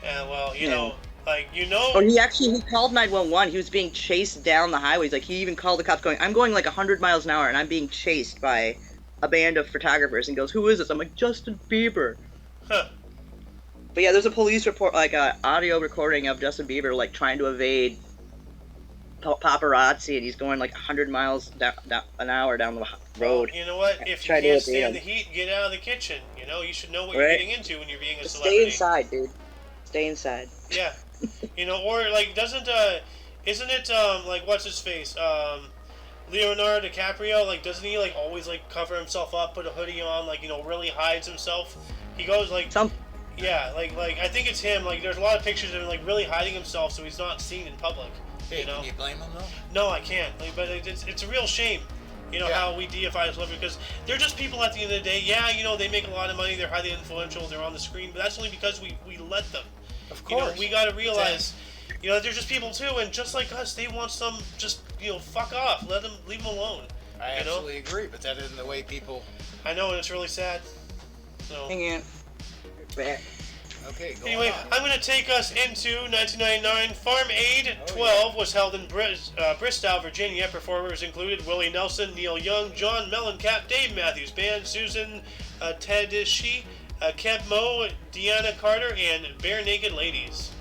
yeah. Well, you Yeah. know, like you know. Oh, he called 911. He was being chased down the highways. Like he even called the cops, going, "I'm going like 100 miles an hour, and I'm being chased by a band of photographers." And he goes, "Who is this?" I'm like, "Justin Bieber." Huh. But yeah, there's a police report, like a audio recording of Justin Bieber like trying to evade paparazzi, and he's going like 100 miles an hour down the road. You know what? If you Try to can't evade stand the him. heat, get out of the kitchen. You know, you should know what you're Right. getting into when you're being a Just celebrity. stay inside, dude. Stay inside. Yeah. You know, or like doesn't isn't it like what's his face? Leonardo DiCaprio, like doesn't he like always like cover himself up, put a hoodie on, like, you know, really hides himself? He goes like Some yeah, like I think it's him, like there's a lot of pictures of him like really hiding himself so he's not seen in public. Hey, You know? can you blame them though? No, I can't. Like, but it's a real shame, you know, Yeah. how we deify a celebrity because they're just people at the end of the day. Yeah, you know, they make a lot of money, they're highly influential, they're on the screen, but that's only because we let them. Of You know, course. we got to realize, you know, they're just people too, and just like us, they want some just, you know, fuck off, leave them alone. I you know? absolutely agree, but that isn't the way people. I know, and it's really sad. So hang on. Back. Okay, go anyway, on. I'm going to take us into 1999. Farm Aid 12 was held in Bristow, Virginia. Performers included Willie Nelson, Neil Young, John Mellencamp, Dave Matthews Band, Susan Tedeschi, Kev Moe, Deanna Carter, and Bare Naked Ladies.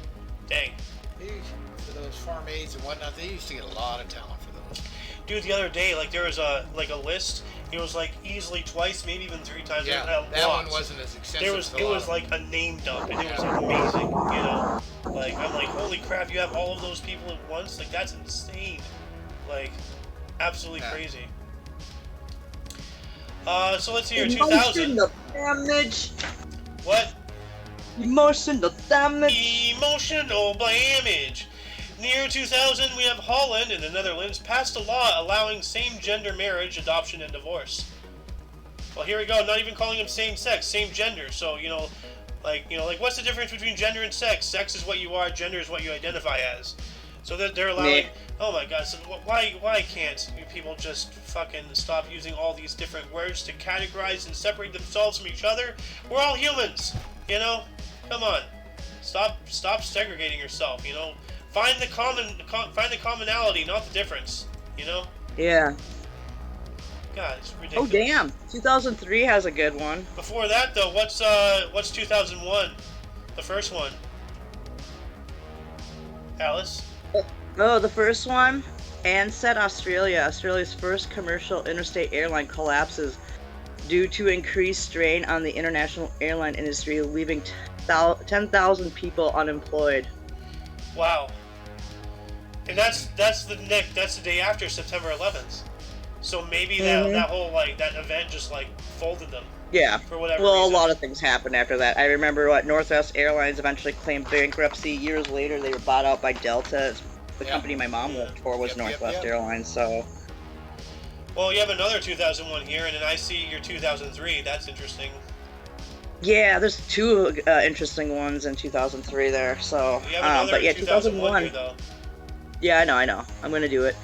Dang. For those farm aids and whatnot, they used to get a lot of talent for those. Dude, the other day, like there was a list. It was like easily twice, maybe even 3 times. Yeah, There was that one lots. wasn't as extensive. There was as a it lot was of like a name dump, and it was amazing. You know, like I'm like, holy crap! You have all of those people at once. Like that's insane. Like, absolutely Yeah. crazy. So let's see here. 2000. Emotional damage. What? Emotional damage. Emotional damage. Near 2000, we have Holland in the Netherlands passed a law allowing same-gender marriage, adoption, and divorce. Well, here we go. Not even calling them same-sex, same gender. So like what's the difference between gender and sex? Sex is what you are. Gender is what you identify as. So they're allowing. Yeah. Oh my God! So why can't you people just fucking stop using all these different words to categorize and separate themselves from each other? We're all humans, you know. Come on, stop segregating yourself. You know, find the commonality, not the difference. You know. Yeah. God, it's Oh ridiculous. damn. 2003 has a good one. Before that though, what's 2001? The first one. Alice. Oh, the first one. Ansett, Australia. Australia's first commercial interstate airline collapses due to increased strain on the international airline industry, leaving 10,000 people unemployed. Wow. And that's the day after September 11th. So maybe that whole that event just like folded them Yeah. for whatever Well, reason. a lot of things happened after that. I remember Northwest Airlines eventually claimed bankruptcy. Years later, they were bought out by Delta. The Yeah. company my mom worked for was Yep, Northwest yep. Airlines, so... Well, you have another 2001 here, and then I see your 2003. That's interesting. Yeah, there's 2 interesting ones in 2003 there, so... You have another but yeah, 2001 here, though. Yeah, I know. I'm gonna do it.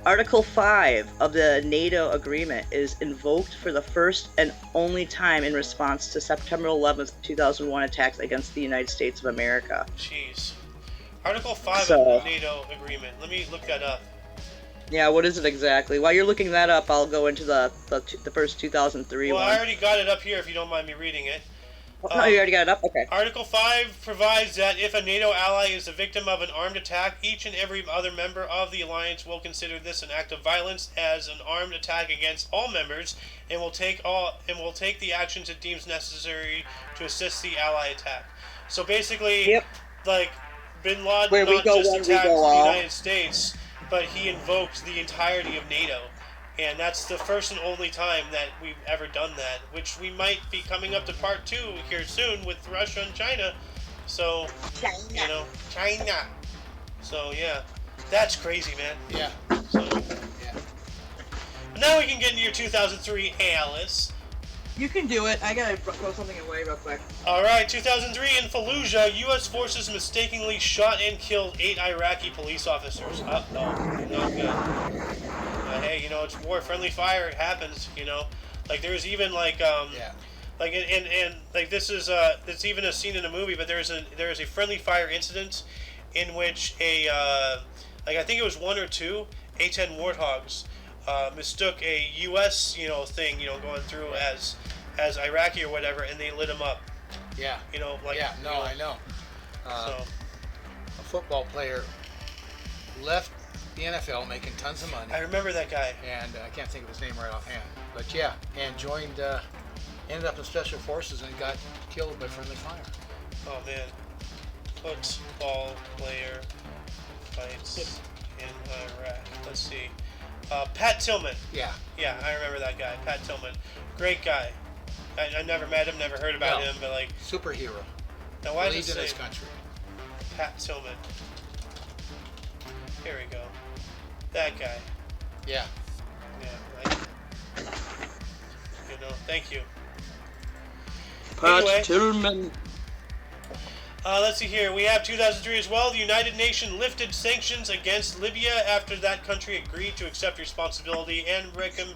Article 5 of the NATO agreement is invoked for the first and only time in response to September 11th, 2001 attacks against the United States of America. Jeez. Article 5 So- of the NATO agreement. Let me look that up. Yeah, what is it exactly? While you're looking that up, I'll go into the first 2003 Well, one. I already got it up here if you don't mind me reading it. Oh, you already got it up? Okay. Article 5 provides that if a NATO ally is the victim of an armed attack, each and every other member of the alliance will consider this an act of violence as an armed attack against all members and will take the actions it deems necessary to assist the ally attack. So basically, Yep. like, Bin Laden Where we not go just one, we attacked go the all. United States, but he invoked the entirety of NATO. And that's the first and only time that we've ever done that, which we might be coming up to part 2 here soon with Russia and China. So, you know, China. So, yeah. That's crazy, man. Yeah. So, Yeah. now we can get into your 2003 Alice. You can do it. I gotta throw something away real quick. Alright, 2003 in Fallujah, U.S. forces mistakenly shot and killed 8 Iraqi police officers. Uh-oh, not good. Hey, you know, it's war, friendly fire, it happens, you know. Like, there's even, like, Yeah. like, and like, this is, it's even a scene in a movie, but there is a friendly fire incident in which like, I think it was 1 or 2 A-10 Warthogs, mistook a U.S., you know, thing, you know, going through as Iraqi or whatever, and they lit them up. Yeah. You know, like, Yeah. No, you know, I know. So, A football player left the NFL making tons of money, I remember that guy. and I can't think of his name right offhand. But yeah, and joined, ended up in special forces and got killed by friendly fire. Oh man, football player fights in Iraq. Let's see, Pat Tillman. Yeah. Yeah, I remember that guy, Pat Tillman. Great guy. I never met him, never heard about No. him, but like, Superhero. now why does Believes it in say his country. Pat Tillman? Here we go. That guy. Yeah. Yeah, right. You know, thank you. Pat Anyway. Tillman. Let's see here. We have 2003 as well. The United Nations lifted sanctions against Libya after that country agreed to accept responsibility and recompense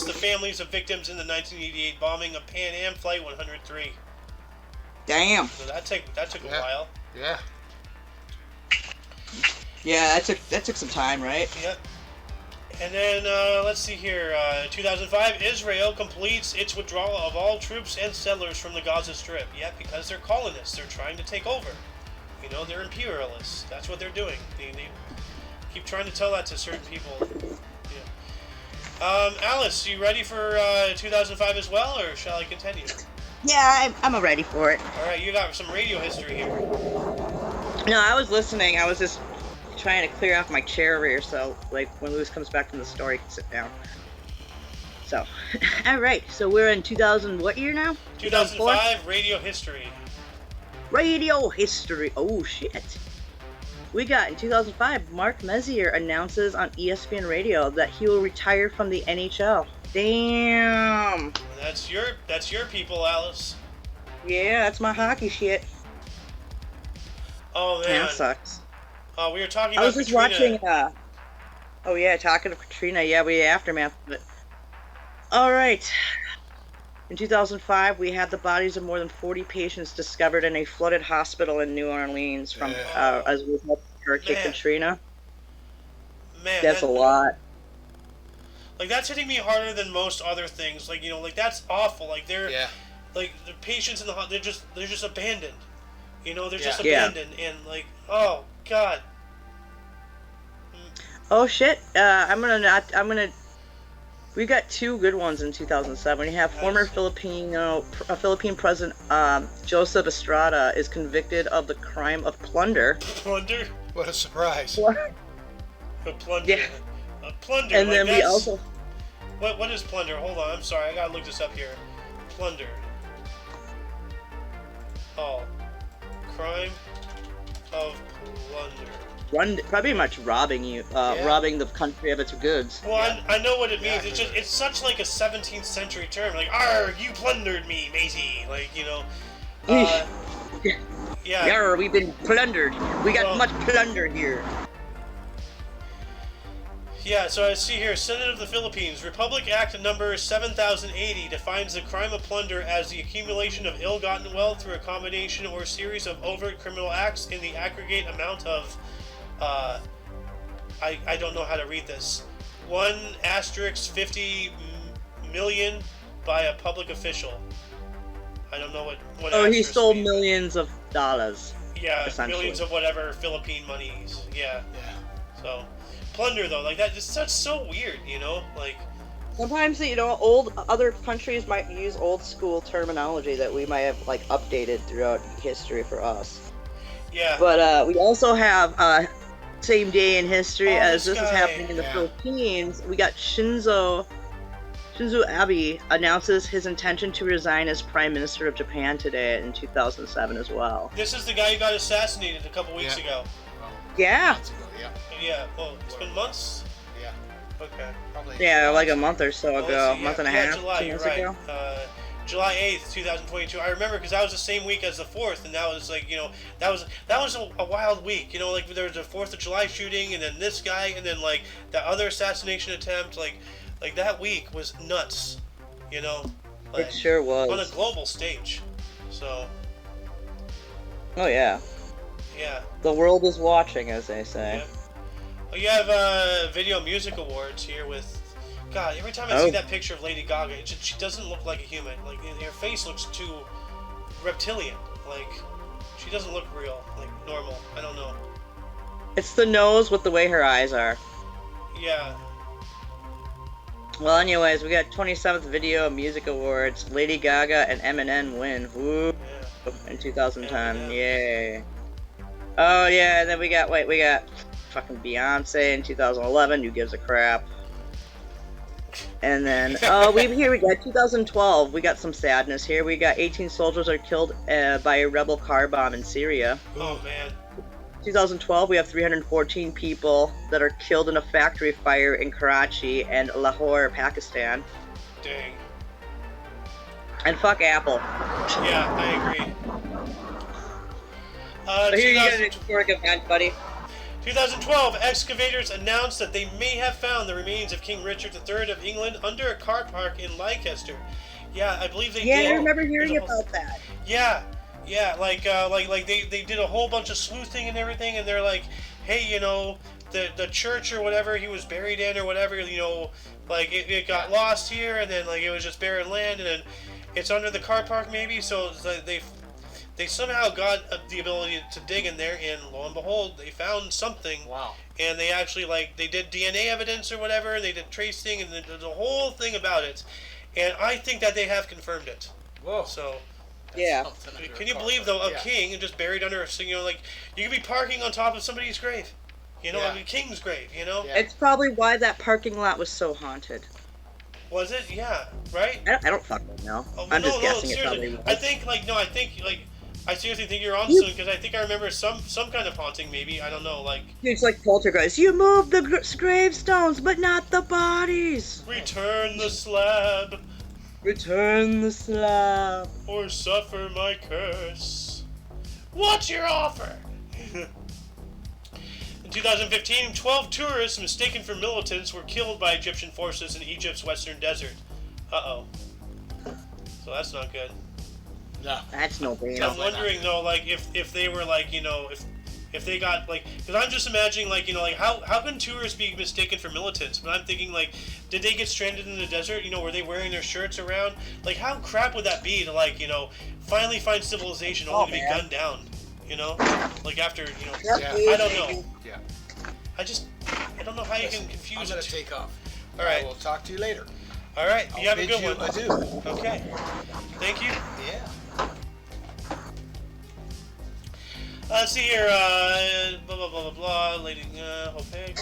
the families of victims in the 1988 bombing of Pan Am Flight 103. Damn. So that took a Yeah. while. Yeah. Yeah, that took some time, right? Yep. And then let's see here. 2005, Israel completes its withdrawal of all troops and settlers from the Gaza Strip. Yep, because they're colonists. They're trying to take over. You know, they're imperialists. That's what they're doing. They keep trying to tell that to certain people. Yeah. Alice, you ready for 2005 as well, or shall I continue? Yeah, I'm ready for it. All right, you got some radio history here. No, I was listening. I was just trying to clear off my chair here, so like when Lewis comes back from the store, he can sit down. So, all right. So we're in 2000. What year now? 2005 radio history. Radio history. Oh shit. We got in 2005. Mark Messier announces on ESPN Radio that he will retire from the NHL. Damn. That's your people, Alice. Yeah, that's my hockey shit. Oh Man, man. that sucks. We were talking I about was just Katrina. watching. Oh yeah, talking to Katrina. Yeah, we aftermath of it. All right. In 2005, we had the bodies of more than 40 patients discovered in a flooded hospital in New Orleans from as a result of Hurricane Man. Katrina. Man, That's a lot. Like, that's hitting me harder than most other things. Like, you know, like, that's awful. Like, they're Yeah. like the patients in the they're just abandoned. You know, they're just Yeah. abandoned, and like, oh god. Oh shit. I'm gonna. We got 2 good ones in 2007. We have former Philippine President Joseph Estrada is convicted of the crime of plunder. Plunder? What a surprise. A plunder. Yeah. A plunder. And like, then we that's- also. What is plunder? Hold on, I'm sorry, I gotta look this up here. Plunder. Oh. Crime of plunder. Probably much robbing robbing the country of its goods. Well, Yeah. I know what it means. Yeah, It's such like a 17th century term. Like, "Arr, you plundered me, Maisie." Like, you know. Yeah. Yarr, we've been plundered. We got Well- much plunder here. Yeah, so I see here, Senate of the Philippines, Republic Act number 7080 defines the crime of plunder as the accumulation of ill-gotten wealth through a combination or series of overt criminal acts in the aggregate amount of, I don't know how to read this, 1*50 million by a public official. I don't know what Oh, he asterisk stole means. millions of dollars. Yeah, essentially. millions of whatever Philippine monies. Yeah. Yeah. So, plunder though, like that's so weird, you know? Like, Sometimes, old other countries might use old school terminology that we might have like updated throughout history for us. Yeah. But we also have same day in history as this is guy. happening in the Philippines. We got Shinzo Abe announces his intention to resign as Prime Minister of Japan today in 2007 as well. This is the guy who got assassinated a couple weeks ago. Yeah. Months ago, yeah. Yeah. Well, it's been months. Yeah. Okay. Probably. Yeah, like a month or so ago, month and a half. July. 2 You're months right. ago. July 8th, 2022. I remember because that was the same week as the 4th, and that was like, that was a wild week. Like there was the 4th of July shooting, and then this guy, and then like that other assassination attempt. Like that week was nuts. Like, It sure was. on a global stage. So. Oh yeah. Yeah. The world is watching, as they say. Yeah. Well, you have Video Music Awards here with. God, every time I see that picture of Lady Gaga, she doesn't look like a human. Like her face looks too reptilian. Like she doesn't look real, like normal. I don't know. It's the nose with the way her eyes are. Yeah. Well, anyways, we got 27th Video Music Awards. Lady Gaga and Eminem win. Woo! Yeah. In 2010. Eminem. Yay. Oh yeah, and then we got fucking Beyonce in 2011. Who gives a crap? And then we got 2012. We got some sadness here. We got 18 soldiers are killed by a rebel car bomb in Syria. Oh man. 2012, we have 314 people that are killed in a factory fire in Karachi and Lahore, Pakistan. Dang. And fuck Apple. Yeah, I agree. So here you got an historic event, buddy. 2012, excavators announced that they may have found the remains of King Richard III of England under a car park in Leicester. Yeah, I believe they did. Yeah, I remember hearing about that. Yeah, like they did a whole bunch of sleuthing and everything, and they're like, hey, the church or whatever he was buried in or whatever, like it got lost here, and then like it was just barren land, and then it's under the car park maybe, so they somehow got the ability to dig in there, and lo and behold, they found something. Wow. And they actually, they did DNA evidence or whatever, and they did tracing, and there's a whole thing about it. And I think that they have confirmed it. Whoa. So, yeah. Can you believe, though, a king just buried under a, you could be parking on top of somebody's grave. A king's grave, Yeah. It's probably why that parking lot was so haunted. Was it? Yeah, right? I don't fucking know. Oh, I'm just guessing seriously. it probably was. I seriously think you're on soon, because I think I remember some kind of haunting, maybe. I don't know, It's like Poltergeist. You moved the gravestones, but not the bodies. Return the slab, Return the slab. or suffer my curse. What's your offer? In 2015, 12 tourists mistaken for militants were killed by Egyptian forces in Egypt's western desert. Uh-oh. So that's not good. No. That's no I'm bueno. wondering though, if they were if they got because I'm just imagining how can tourists be mistaken for militants? But I'm thinking did they get stranded in the desert? Were they wearing their shirts around? How crap would that be to finally find civilization only to be gunned down? After Yeah. I don't know. Yeah. I don't know how you can confuse I'm gonna it. take off. All right. We'll talk to you later. All right. You have a bid good you one. adieu. Okay. Thank you. Yeah. Let's see here. Blah blah blah blah blah. Lady Hopeg.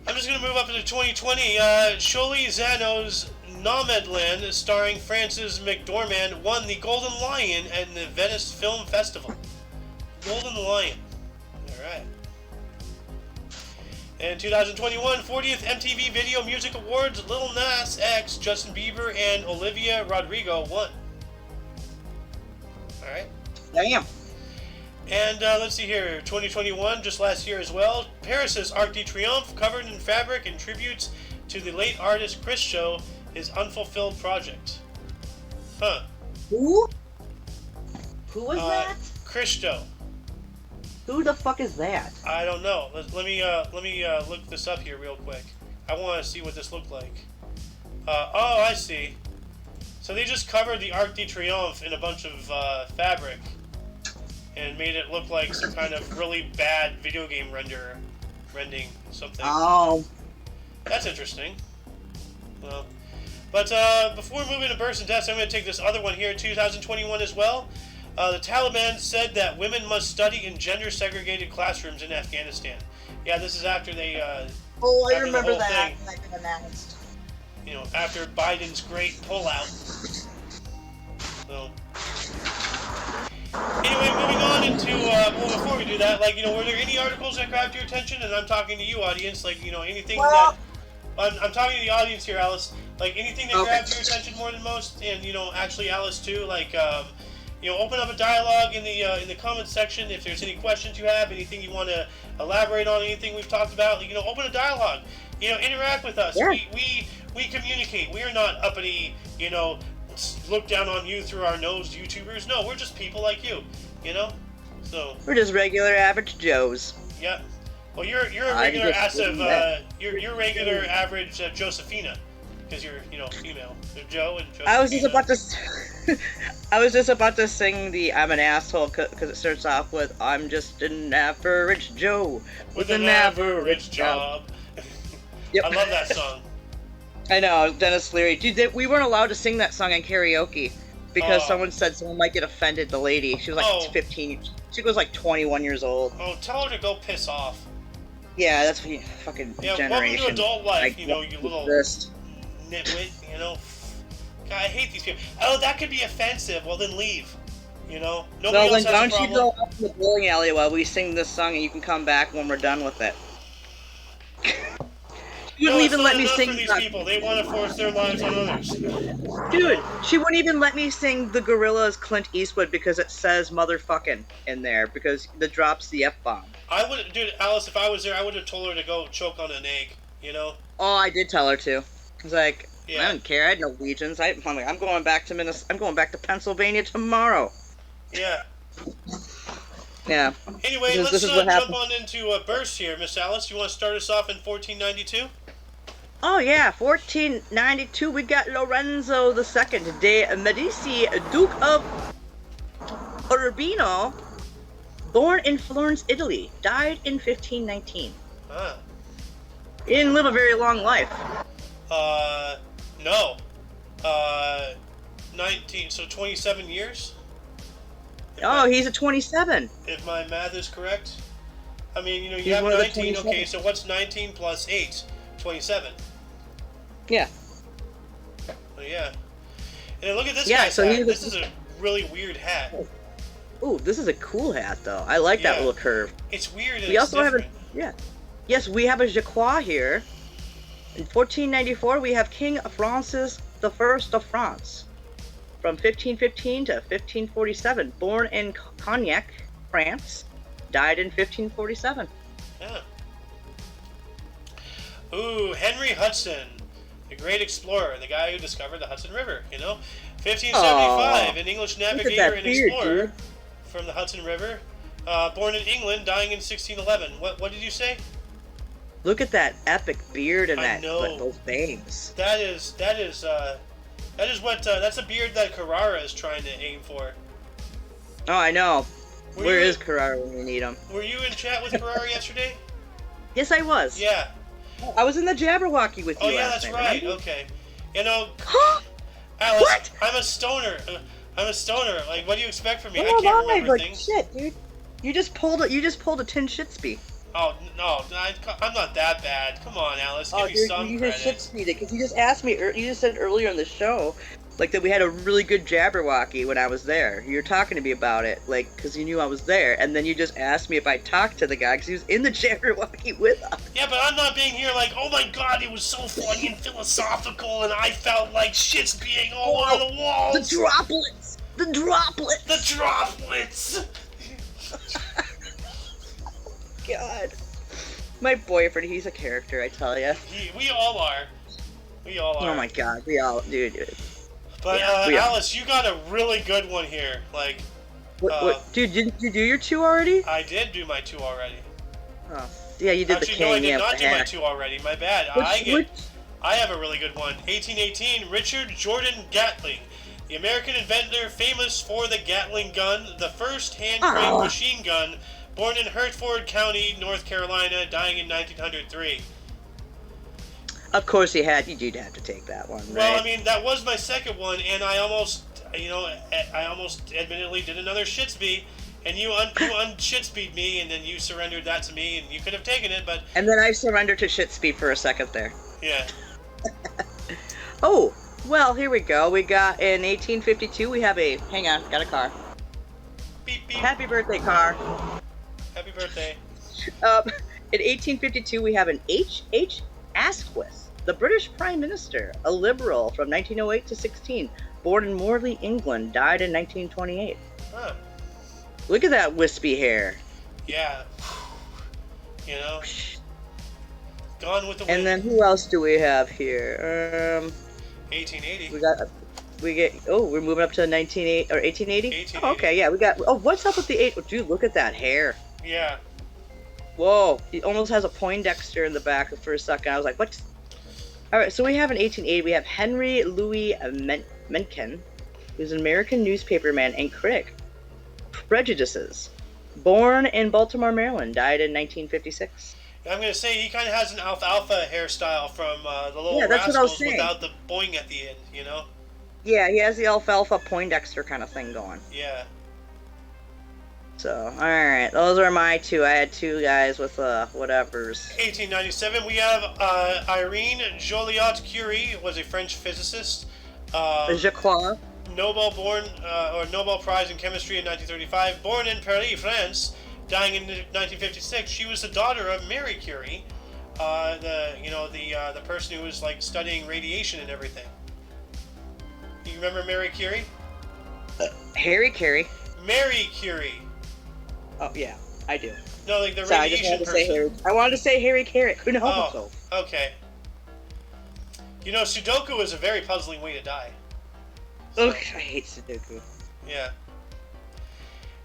I'm just gonna move up into 2020. Sholi Zano's Nomadland, starring Frances McDormand, won the Golden Lion at the Venice Film Festival. Golden Lion. All right. In 2021, 40th MTV Video Music Awards, Lil Nas X, Justin Bieber, and Olivia Rodrigo won. All right. Damn. And let's see here, 2021, just last year as well, Paris's Arc de Triomphe, covered in fabric and tributes to the late artist Chris Show, his unfulfilled project. Huh. Who? Who was that? Christo. Who the fuck is that? I don't know. Let me look this up here real quick. I want to see what this looked like. Oh, I see. So they just covered the Arc de Triomphe in a bunch of fabric and made it look like some kind of really bad video game rendering something. Oh. That's interesting. Well, but before moving to births and deaths, I'm going to take this other one here in 2021 as well. The Taliban said that women must study in gender-segregated classrooms in Afghanistan. Yeah, this is after they. Oh, I after the remember whole that. thing. Like announced. You know, after Biden's great pullout. So. Anyway, moving on into, well, before we do that, like, you know, were there any articles that grabbed your attention? And I'm talking to you, audience, like, you know, anything Well, that, I'm talking to the audience here, Alice, like, anything that Okay. grabbed your attention more than most, and, you know, actually, Alice, too, like, you know, open up a dialogue in the comments section if there's any questions you have, anything you want to elaborate on, anything we've talked about, you know, open a dialogue, you know, interact with us. Yeah. We communicate. We are not uppity, you know, look down on you through our nose YouTubers. No, we're just people like you, you know? So, We're just regular average Joes. yeah. Well, you're a I regular just ass of, wouldn't bet. you're regular average Josephina, because you're, you know, female. You're Joe and Josephina. I was just about to. I was just about to sing the "I'm an asshole" because it starts off with "I'm just an average Joe with an average job. Yep. I love that song. I know, Dennis Leary. Dude, we weren't allowed to sing that song in karaoke because Oh. someone said someone might get offended. The lady, she was like Oh. 15. She was like 21 years old. Oh, tell her to go piss off. Yeah, that's fucking Yeah, generation. welcome to adult life, Like, you know, you little this. nitwit, you know. God, I hate these people. Oh, that could be offensive. Well, then leave. You know, nobody No, else then has a don't you problem. go up to the bowling alley while we sing this song, and you can come back when we're done with it. She No, wouldn't it's even not let me enough sing. for these people. They want to force their lives on others. Dude, she wouldn't even let me sing the Gorillaz Clint Eastwood because it says motherfucking in there because it drops the F bomb. I would, dude, Alice. If I was there, I would have told her to go choke on an egg. You know? Oh, I did tell her to. I was like, Yeah. I don't care. I had no legions. I'm going back to I'm going back to Pennsylvania tomorrow. Yeah. Yeah. Anyway, This let's is what jump happened. on into bursts here, Miss Alice. You want to start us off in 1492? Oh yeah, 1492. We got Lorenzo II de Medici, Duke of Urbino, born in Florence, Italy, died in 1519. Ah. He didn't live a very long life. No. 19, so 27 years? Oh, he's a 27. If my math is correct. I mean, you know, you He's have one of the 19, 27. okay, so what's 19 plus 8? 27. Yeah. Oh, yeah. And look at this Yeah, guy's so hat. he's a- This is a really weird hat. Ooh, this is a cool hat though. I like that Yeah. little curve. It's weird and We it's also have a different. yeah. Yes, we have a Jacquard here. In 1494, we have King Francis I of France. From 1515 to 1547, born in Cognac, France, died in 1547. Yeah. Ooh, Henry Hudson, the great explorer, the guy who discovered the Hudson River, you know? 1575, an English navigator that and beard, explorer dude. from the Hudson River. Born in England, dying in 1611. What did you say? Look at that epic beard and I that know. those bangs. That's a beard that Carrara is trying to aim for. Oh, I know. Were Where you- is Carrara when we need him? Were you in chat with Carrara yesterday? Yes, I was. Yeah. I was in the Jabberwocky with you Oh yeah, last that's night, right. remember? Okay. You know, Huh? Alice, What? I'm a stoner. I'm a stoner. Like, what do you expect from me? I Oh can't my, remember but things. shit, dude. You just pulled a Tin Shitsby. Oh no, I'm not that bad. Come on, Alice, give Oh, me dude, some you credit. just Shitspeed it because you just asked me. You just said earlier in the show, like that we had a really good Jabberwocky when I was there. You were talking to me about it, like because you knew I was there, and then you just asked me if I talked to the guy because he was in the Jabberwocky with us. Yeah, but I'm not being here like, oh my god, it was so funny and philosophical, and I felt like shit's being all over the walls. The droplets. The droplets. The droplets. God. My boyfriend, he's a character, I tell ya. We all are. We all are. Oh my god, we all, dude. But Yeah, we are. Alice, you got a really good one here. Like, Dude, didn't you do your 2 already? I did do my 2 already. Oh, yeah, you did Actually, the king. no, I did yeah, not with do the my hat. 2 already. My bad. Which- I have a really good one. 1818, Richard Jordan Gatling, the American inventor famous for the Gatling gun, the first hand-cranked Oh. machine gun, born in Hertford County, North Carolina, dying in 1903. Of course you'd have to take that one, right? Well, I mean, that was my second one, and I almost admittedly did another Shitsby, and you unshitspeed me, and then you surrendered that to me, and you could have taken it, but... And then I surrendered to shit speed for a second there. Yeah. Oh, well, here we go. We got, in 1852, we have a... Hang on, got a car. Beep, beep. Happy birthday, car. Happy birthday. In 1852, we have an H.H. Asquith, the British Prime Minister, a liberal from 1908 to 16, born in Morley, England, died in 1928. Huh. Look at that wispy hair. Yeah. You know? Gone with the wind. And then who else do we have here? 1880. We're moving up to 1880. 1880. Oh, okay, yeah, we got. Oh, what's up with the 8? Dude, look at that hair. Yeah. Whoa, he almost has a Poindexter in the back for a second. I was like, what? All right, so we have in 1880, we have Henry Louis Mencken, who's an American newspaperman and critic. Prejudices. Born in Baltimore, Maryland, died in 1956. I'm going to say he kind of has an alfalfa hairstyle from the Little that's what I was Rascals saying. without the boing at the end, you know? Yeah, he has the alfalfa Poindexter kind of thing going. Yeah. So, alright, those are my two. I had two guys with whatevers. 1897, we have Irene Joliot-Curie, was a French physicist. Jacques. Nobel Prize in Chemistry in 1935. Born in Paris, France, dying in 1956. She was the daughter of Marie Curie, the person who was like studying radiation and everything. You remember Marie Curie? Harry Carey. Mary Curie. Oh yeah, I do. No, like the Sorry, I just radiation wanted to say person. Harry. I wanted to say Harry Carey. Couldn't help myself. Okay. You know, Sudoku is a very puzzling way to die. So, Ugh, I hate Sudoku. yeah.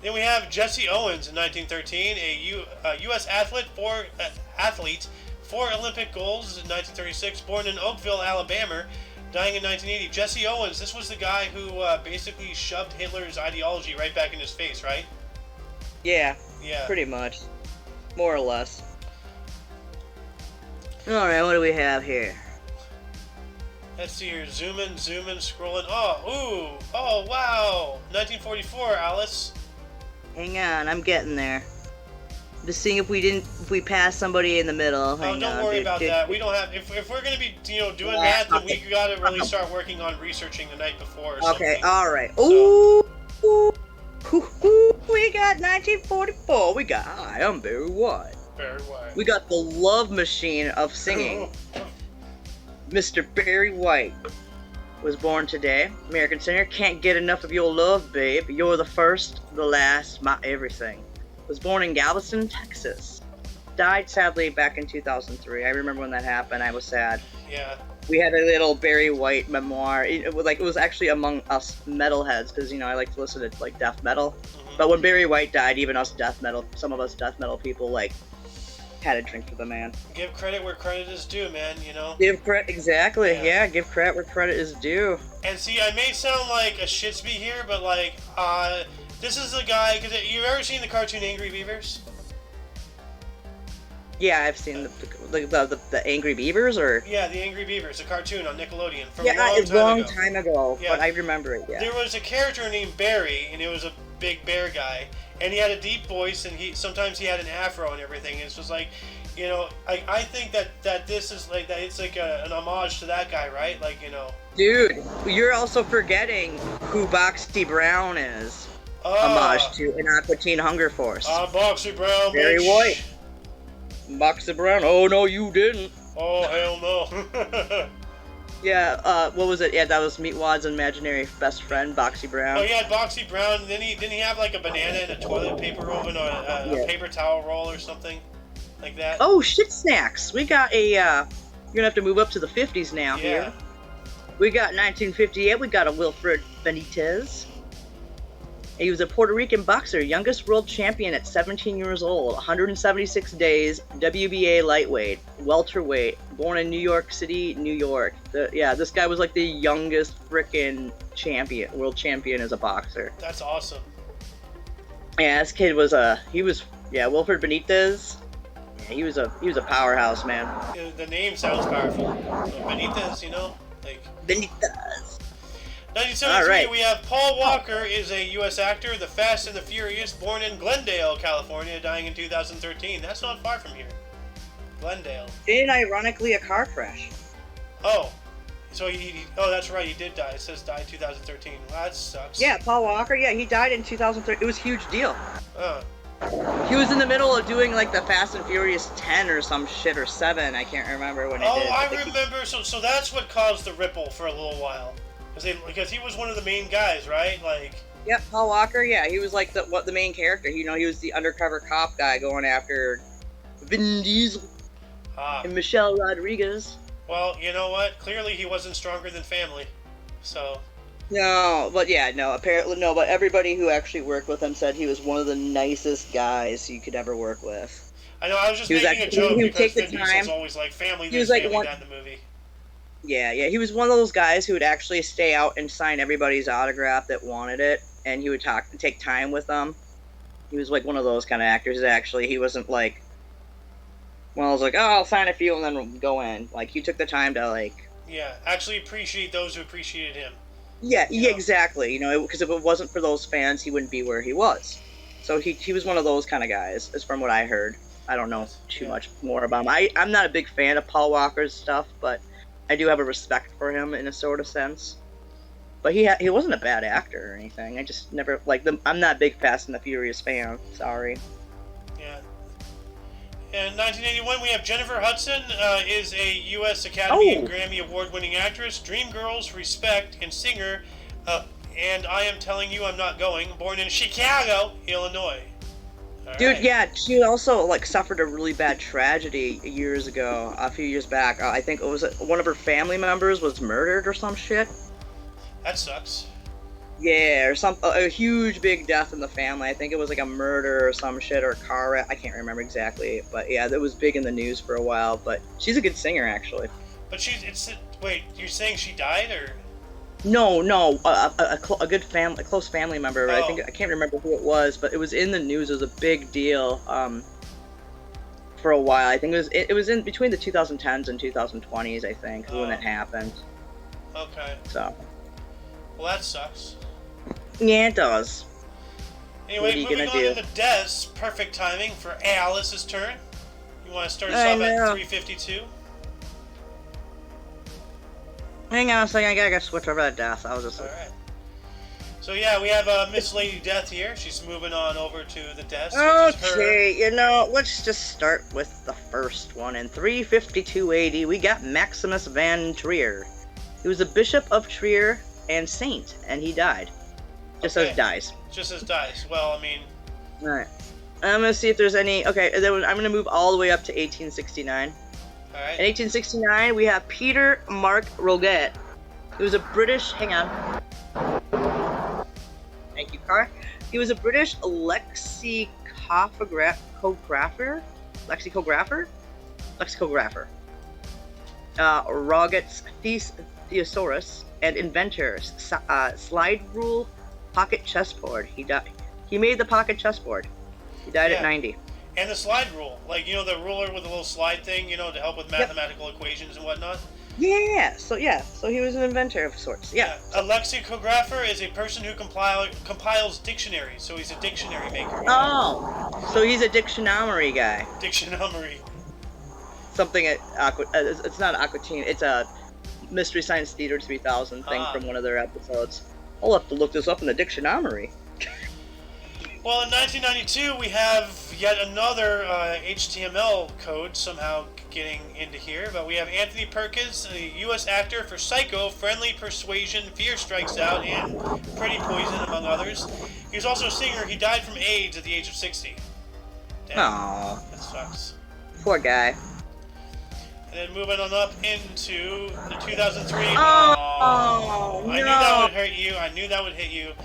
Then we have Jesse Owens in 1913, a U.S. athlete, four Olympic golds in 1936, born in Oakville, Alabama, dying in 1980. Jesse Owens, this was the guy who basically shoved Hitler's ideology right back in his face, right? Yeah. Yeah. Pretty much. More or less. Alright, what do we have here? Let's see here. Zooming, scrolling. Oh, wow. 1944, Alice. Hang on, I'm getting there. Just seeing if we pass somebody in the middle. Hang Don't on. worry about that. We don't have. If we're gonna be, doing that, then we gotta really start working on researching the night before. Or Okay. something. All right. So- Ooh. We got 1944. We got I am Barry White. Very wide. We got the love machine of singing. Mr. Barry White was born today. American singer. Can't get enough of your love, babe. You're the first, the last, my everything. Was born in Galveston, Texas. Died sadly back in 2003. I remember when that happened. I was sad. Yeah. We had a little Barry White memoir. It was actually among us metalheads because I like to listen to like death metal. Mhm. But when Barry White died, even some of us death metal people had a drink for the man. Give credit where credit is due, man. Give credit exactly. Yeah. Yeah, give credit where credit is due. And see, I may sound like a shitsby here, but this is a guy. Cause you've ever seen the cartoon Angry Beavers? Yeah, I've seen the Angry Beavers or. Yeah, the Angry Beavers, a cartoon on Nickelodeon from Yeah, a it's long long time ago. time ago, Yeah. but I remember it. Yeah. There was a character named Barry, and it was a big bear guy, and he had a deep voice, and sometimes he had an afro and everything. It's just like, I think that this is like that. It's like an homage to that guy, right? Dude, you're also forgetting who Boxy Brown is. Homage to in Aqua Teen Hunger Force. Boxy Brown, Barry bitch. White. Boxy Brown. Oh no, you didn't. Oh hell no. Yeah. What was it? Yeah, that was Meatwad's imaginary best friend, Boxy Brown. Oh yeah, Boxy Brown. And then didn't he have like a banana and a toilet paper roll and a paper towel roll or something like that? Oh, shit snacks. We got a. You're gonna have to move up to the 50s now. Yeah. Here. We got 1958. We got a Wilfred Benitez. He was a Puerto Rican boxer, youngest world champion at 17 years old, 176 days, WBA lightweight, welterweight, born in New York City, New York. This guy was like the youngest frickin' world champion as a boxer. That's awesome. Yeah, this kid was Wilfred Benitez. He was a powerhouse, man. The name sounds powerful. Benitez, you know, like. Benitez. 1973, All right. we have Paul Walker is a U.S. actor, The Fast and the Furious, born in Glendale, California, dying in 2013. That's not far from here. Glendale. And ironically, a car crash. Oh. So oh, that's right, he did die. It says died 2013. Well, that sucks. Yeah, Paul Walker. Yeah, he died in 2003. It was a huge deal. Oh. He was in the middle of doing like the Fast and Furious 10 or some shit, or 7. I can't remember when it did. Oh, I remember. So that's what caused the ripple for a little while. Because he was one of the main guys, right? Like. Yep, Paul Walker. Yeah, he was like the main character. You know, he was the undercover cop guy going after Vin Diesel and Michelle Rodriguez. Well, you know what? Clearly he wasn't stronger than family. So. No, but yeah, no, apparently no, but everybody who actually worked with him said he was one of the nicest guys you could ever work with. I know, I was just making a joke because Vin Diesel's always like family this, family that in the movie. Yeah, he was one of those guys who would actually stay out and sign everybody's autograph that wanted it, and he would take time with them. He was like one of those kind of actors. Actually, he wasn't like, well, I was like, oh, I'll sign a few and then we'll go in. Like, he took the time to like. Yeah, actually appreciate those who appreciated him. Yeah, exactly. You know, because if it wasn't for those fans, he wouldn't be where he was. So he was one of those kind of guys, as from what I heard. I don't know too much more about him. I'm not a big fan of Paul Walker's stuff, but I do have a respect for him in a sort of sense. But he wasn't a bad actor or anything. I just never I'm not a big Fast and the Furious fan. Sorry. Yeah. In 1981, we have Jennifer Hudson, is a U.S. Academy and Grammy Award-winning actress, Dreamgirls, Respect, and singer, and I Am Telling You I'm Not Going, born in Chicago, Illinois. Dude, yeah, she also suffered a really bad tragedy years ago, a few years back. I think it was one of her family members was murdered or some shit. That sucks. Yeah, or a huge big death in the family. I think it was like a murder or some shit, or a car wreck. I can't remember exactly, but yeah, that was big in the news for a while. But she's a good singer, actually. But wait, you're saying she died, or? No, a close family member. Oh. I can't remember who it was, but it was in the news. It was a big deal for a while. I think it was in between the 2010s and 2020s. I think when it happened. Okay. So. Well, that sucks. Yeah, it does. Anyway, moving on to the Des. Perfect timing for Alice's turn. You want to start us off at 352? Hang on a second, I gotta switch over to Death. I was just. Alright. So yeah, we have Miss Lady Death here. She's moving on over to the Des. Okay, let's just start with the first one. In 352 AD, we got Maximus Van Trier. He was a bishop of Trier and saint, and he died. Just as dies. Just as dies. Well, I mean. Alright. I'm gonna see if there's any. Okay, then I'm gonna move all the way up to 1869. Alright. In 1869, we have Peter Mark Roget. He was a British. Hang on. Thank you, Car. He was a British lexicographer. Roget's thesaurus and inventor. Slide rule pocket chessboard. He made the pocket chessboard. He died at 90. And the slide rule, the ruler with a little slide thing, to help with mathematical equations and whatnot. Yeah. So he was an inventor of sorts. Yeah. A lexicographer is a person who compiles dictionaries. So he's a dictionary maker. Oh, so he's a dictionary guy. Dictionary. Something at it's not Aquatine. It's a Mystery Science Theater 3000 thing from one of their episodes. I'll have to look this up in the dictionary. Well, in 1992, we have yet another HTML code somehow getting into here, but we have Anthony Perkins, a U.S. actor for Psycho, Friendly Persuasion, Fear Strikes Out, and Pretty Poison, among others. He was also a singer. He died from AIDS at the age of 60. Damn. Aww. That sucks. Poor guy. And then moving on up into the 2003. Oh, no. I knew that would hurt you. I knew that would hit you.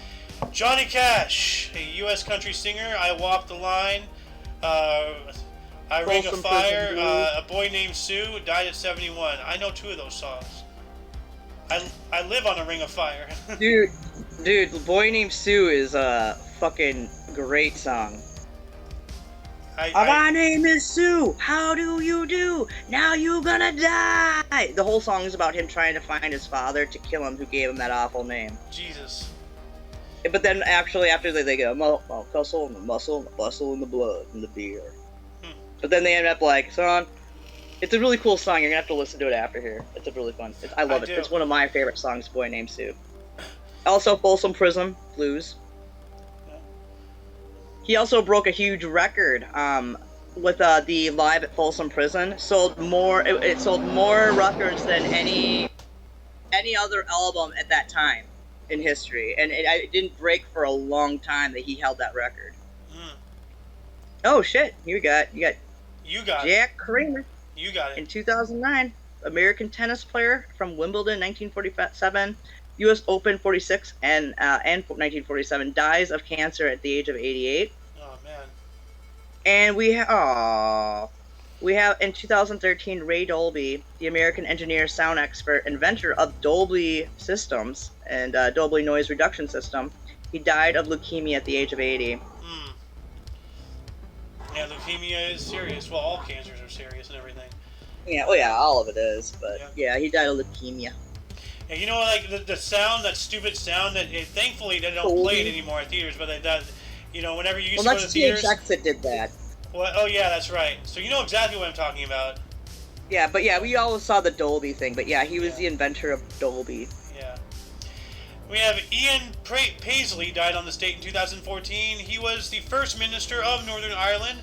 Johnny Cash, a U.S. country singer. I Walk the Line. I Ring a Fire. A Boy Named Sue died at 71. I know 2 of those songs. I live on a Ring of Fire. Dude, Boy Named Sue is a fucking great song. My name is Sue. How do you do? Now you gonna die. The whole song is about him trying to find his father to kill him, who gave him that awful name. Jesus. But then, actually, after they go, muscle and the muscle, and the bustle and the blood and the beer. But then they end up like, son, it's a really cool song. You're gonna have to listen to it after here. It's a really fun. I love it. do. It's one of my favorite songs. Boy Named Sue. Also, Folsom Prison Blues. He also broke a huge record with the Live at Folsom Prison. It sold more records than any other album at that time in history, and it didn't break for a long time that he held that record. Oh shit! You got Jack Kramer. You got it. In 2009, American tennis player from Wimbledon, 1947, U.S. Open 46, and 1947, dies of cancer at the age of 88. Oh man. And we have in 2013 Ray Dolby, the American engineer, sound expert, inventor of Dolby systems and Dolby noise reduction system. He died of leukemia at the age of 80. Yeah, leukemia is serious. Well, all cancers are serious and everything. Yeah, well, yeah, all of it is, but yeah, he died of leukemia. Yeah, you know, like the sound, that stupid sound that thankfully they don't play it anymore at theaters, but it does. You know, whenever you used to go to the theaters. Well, that's THX that did that. Well, oh yeah, that's right. So you know exactly what I'm talking about. Yeah, but yeah, we always saw the Dolby thing, but yeah, he was the inventor of Dolby. Yeah. We have Ian Paisley died on this date in 2014. He was the first minister of Northern Ireland,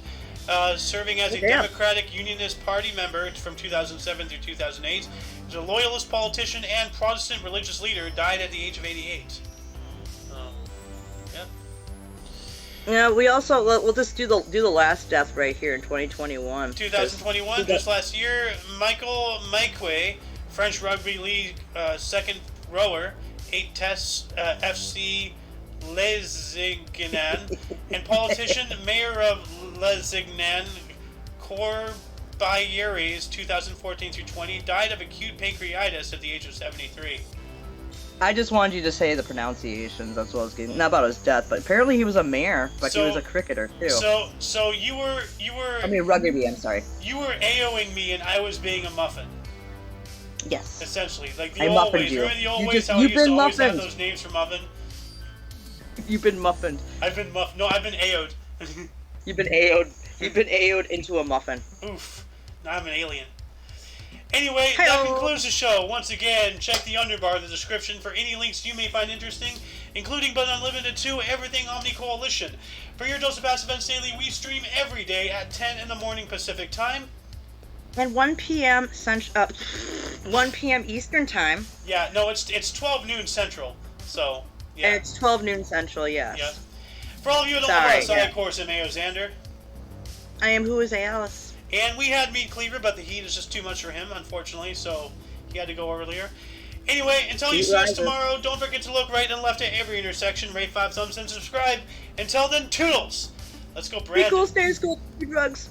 serving as a Democratic Unionist Party member from 2007 through 2008. He was a loyalist politician and Protestant religious leader. Died at the age of 88. Yeah, we also we'll just do the last death right here in 2021. 2021, just last year, Michael Maikwe, French rugby league second rower, 8 tests, FC Lesignan, and politician, mayor of Lesignan, Corbières, 2014 through 20, died of acute pancreatitis at the age of 73. I just wanted you to say the pronunciations as well as getting, not about his death, but apparently he was a mayor, but he was a cricketer too. So you were. I mean rugby. I'm sorry. You were AOing me, and I was being a muffin. Yes. Essentially, like the old ways. Remember the old ways? How we used to always have those names for muffin. You've been muffined. I've been No, I've been AO'd. You've been AO'd. You've been AO'd into a muffin. Oof. Now I'm an alien. Anyway, that concludes the show. Once again, check the underbar, the description, for any links you may find interesting, including but unlimited to Everything Omni Coalition. For your dose of Past Events Daily, we stream every day at 10 in the morning Pacific Time. And 1 p.m. 1 p.m. Eastern Time. Yeah, no, it's 12 noon Central. So, yeah. And it's 12 noon Central, yes. Yeah. For all of you who don't know us, I, of course, am Ao Xander. I am Who is Alice. And we had Meat Cleaver, but the heat is just too much for him, unfortunately, so he had to go earlier. Anyway, until you see us tomorrow, don't forget to look right and left at every intersection, rate 5 thumbs, and subscribe. Until then, toodles! Let's go, Brandon. Be cool, stay cool, do drugs.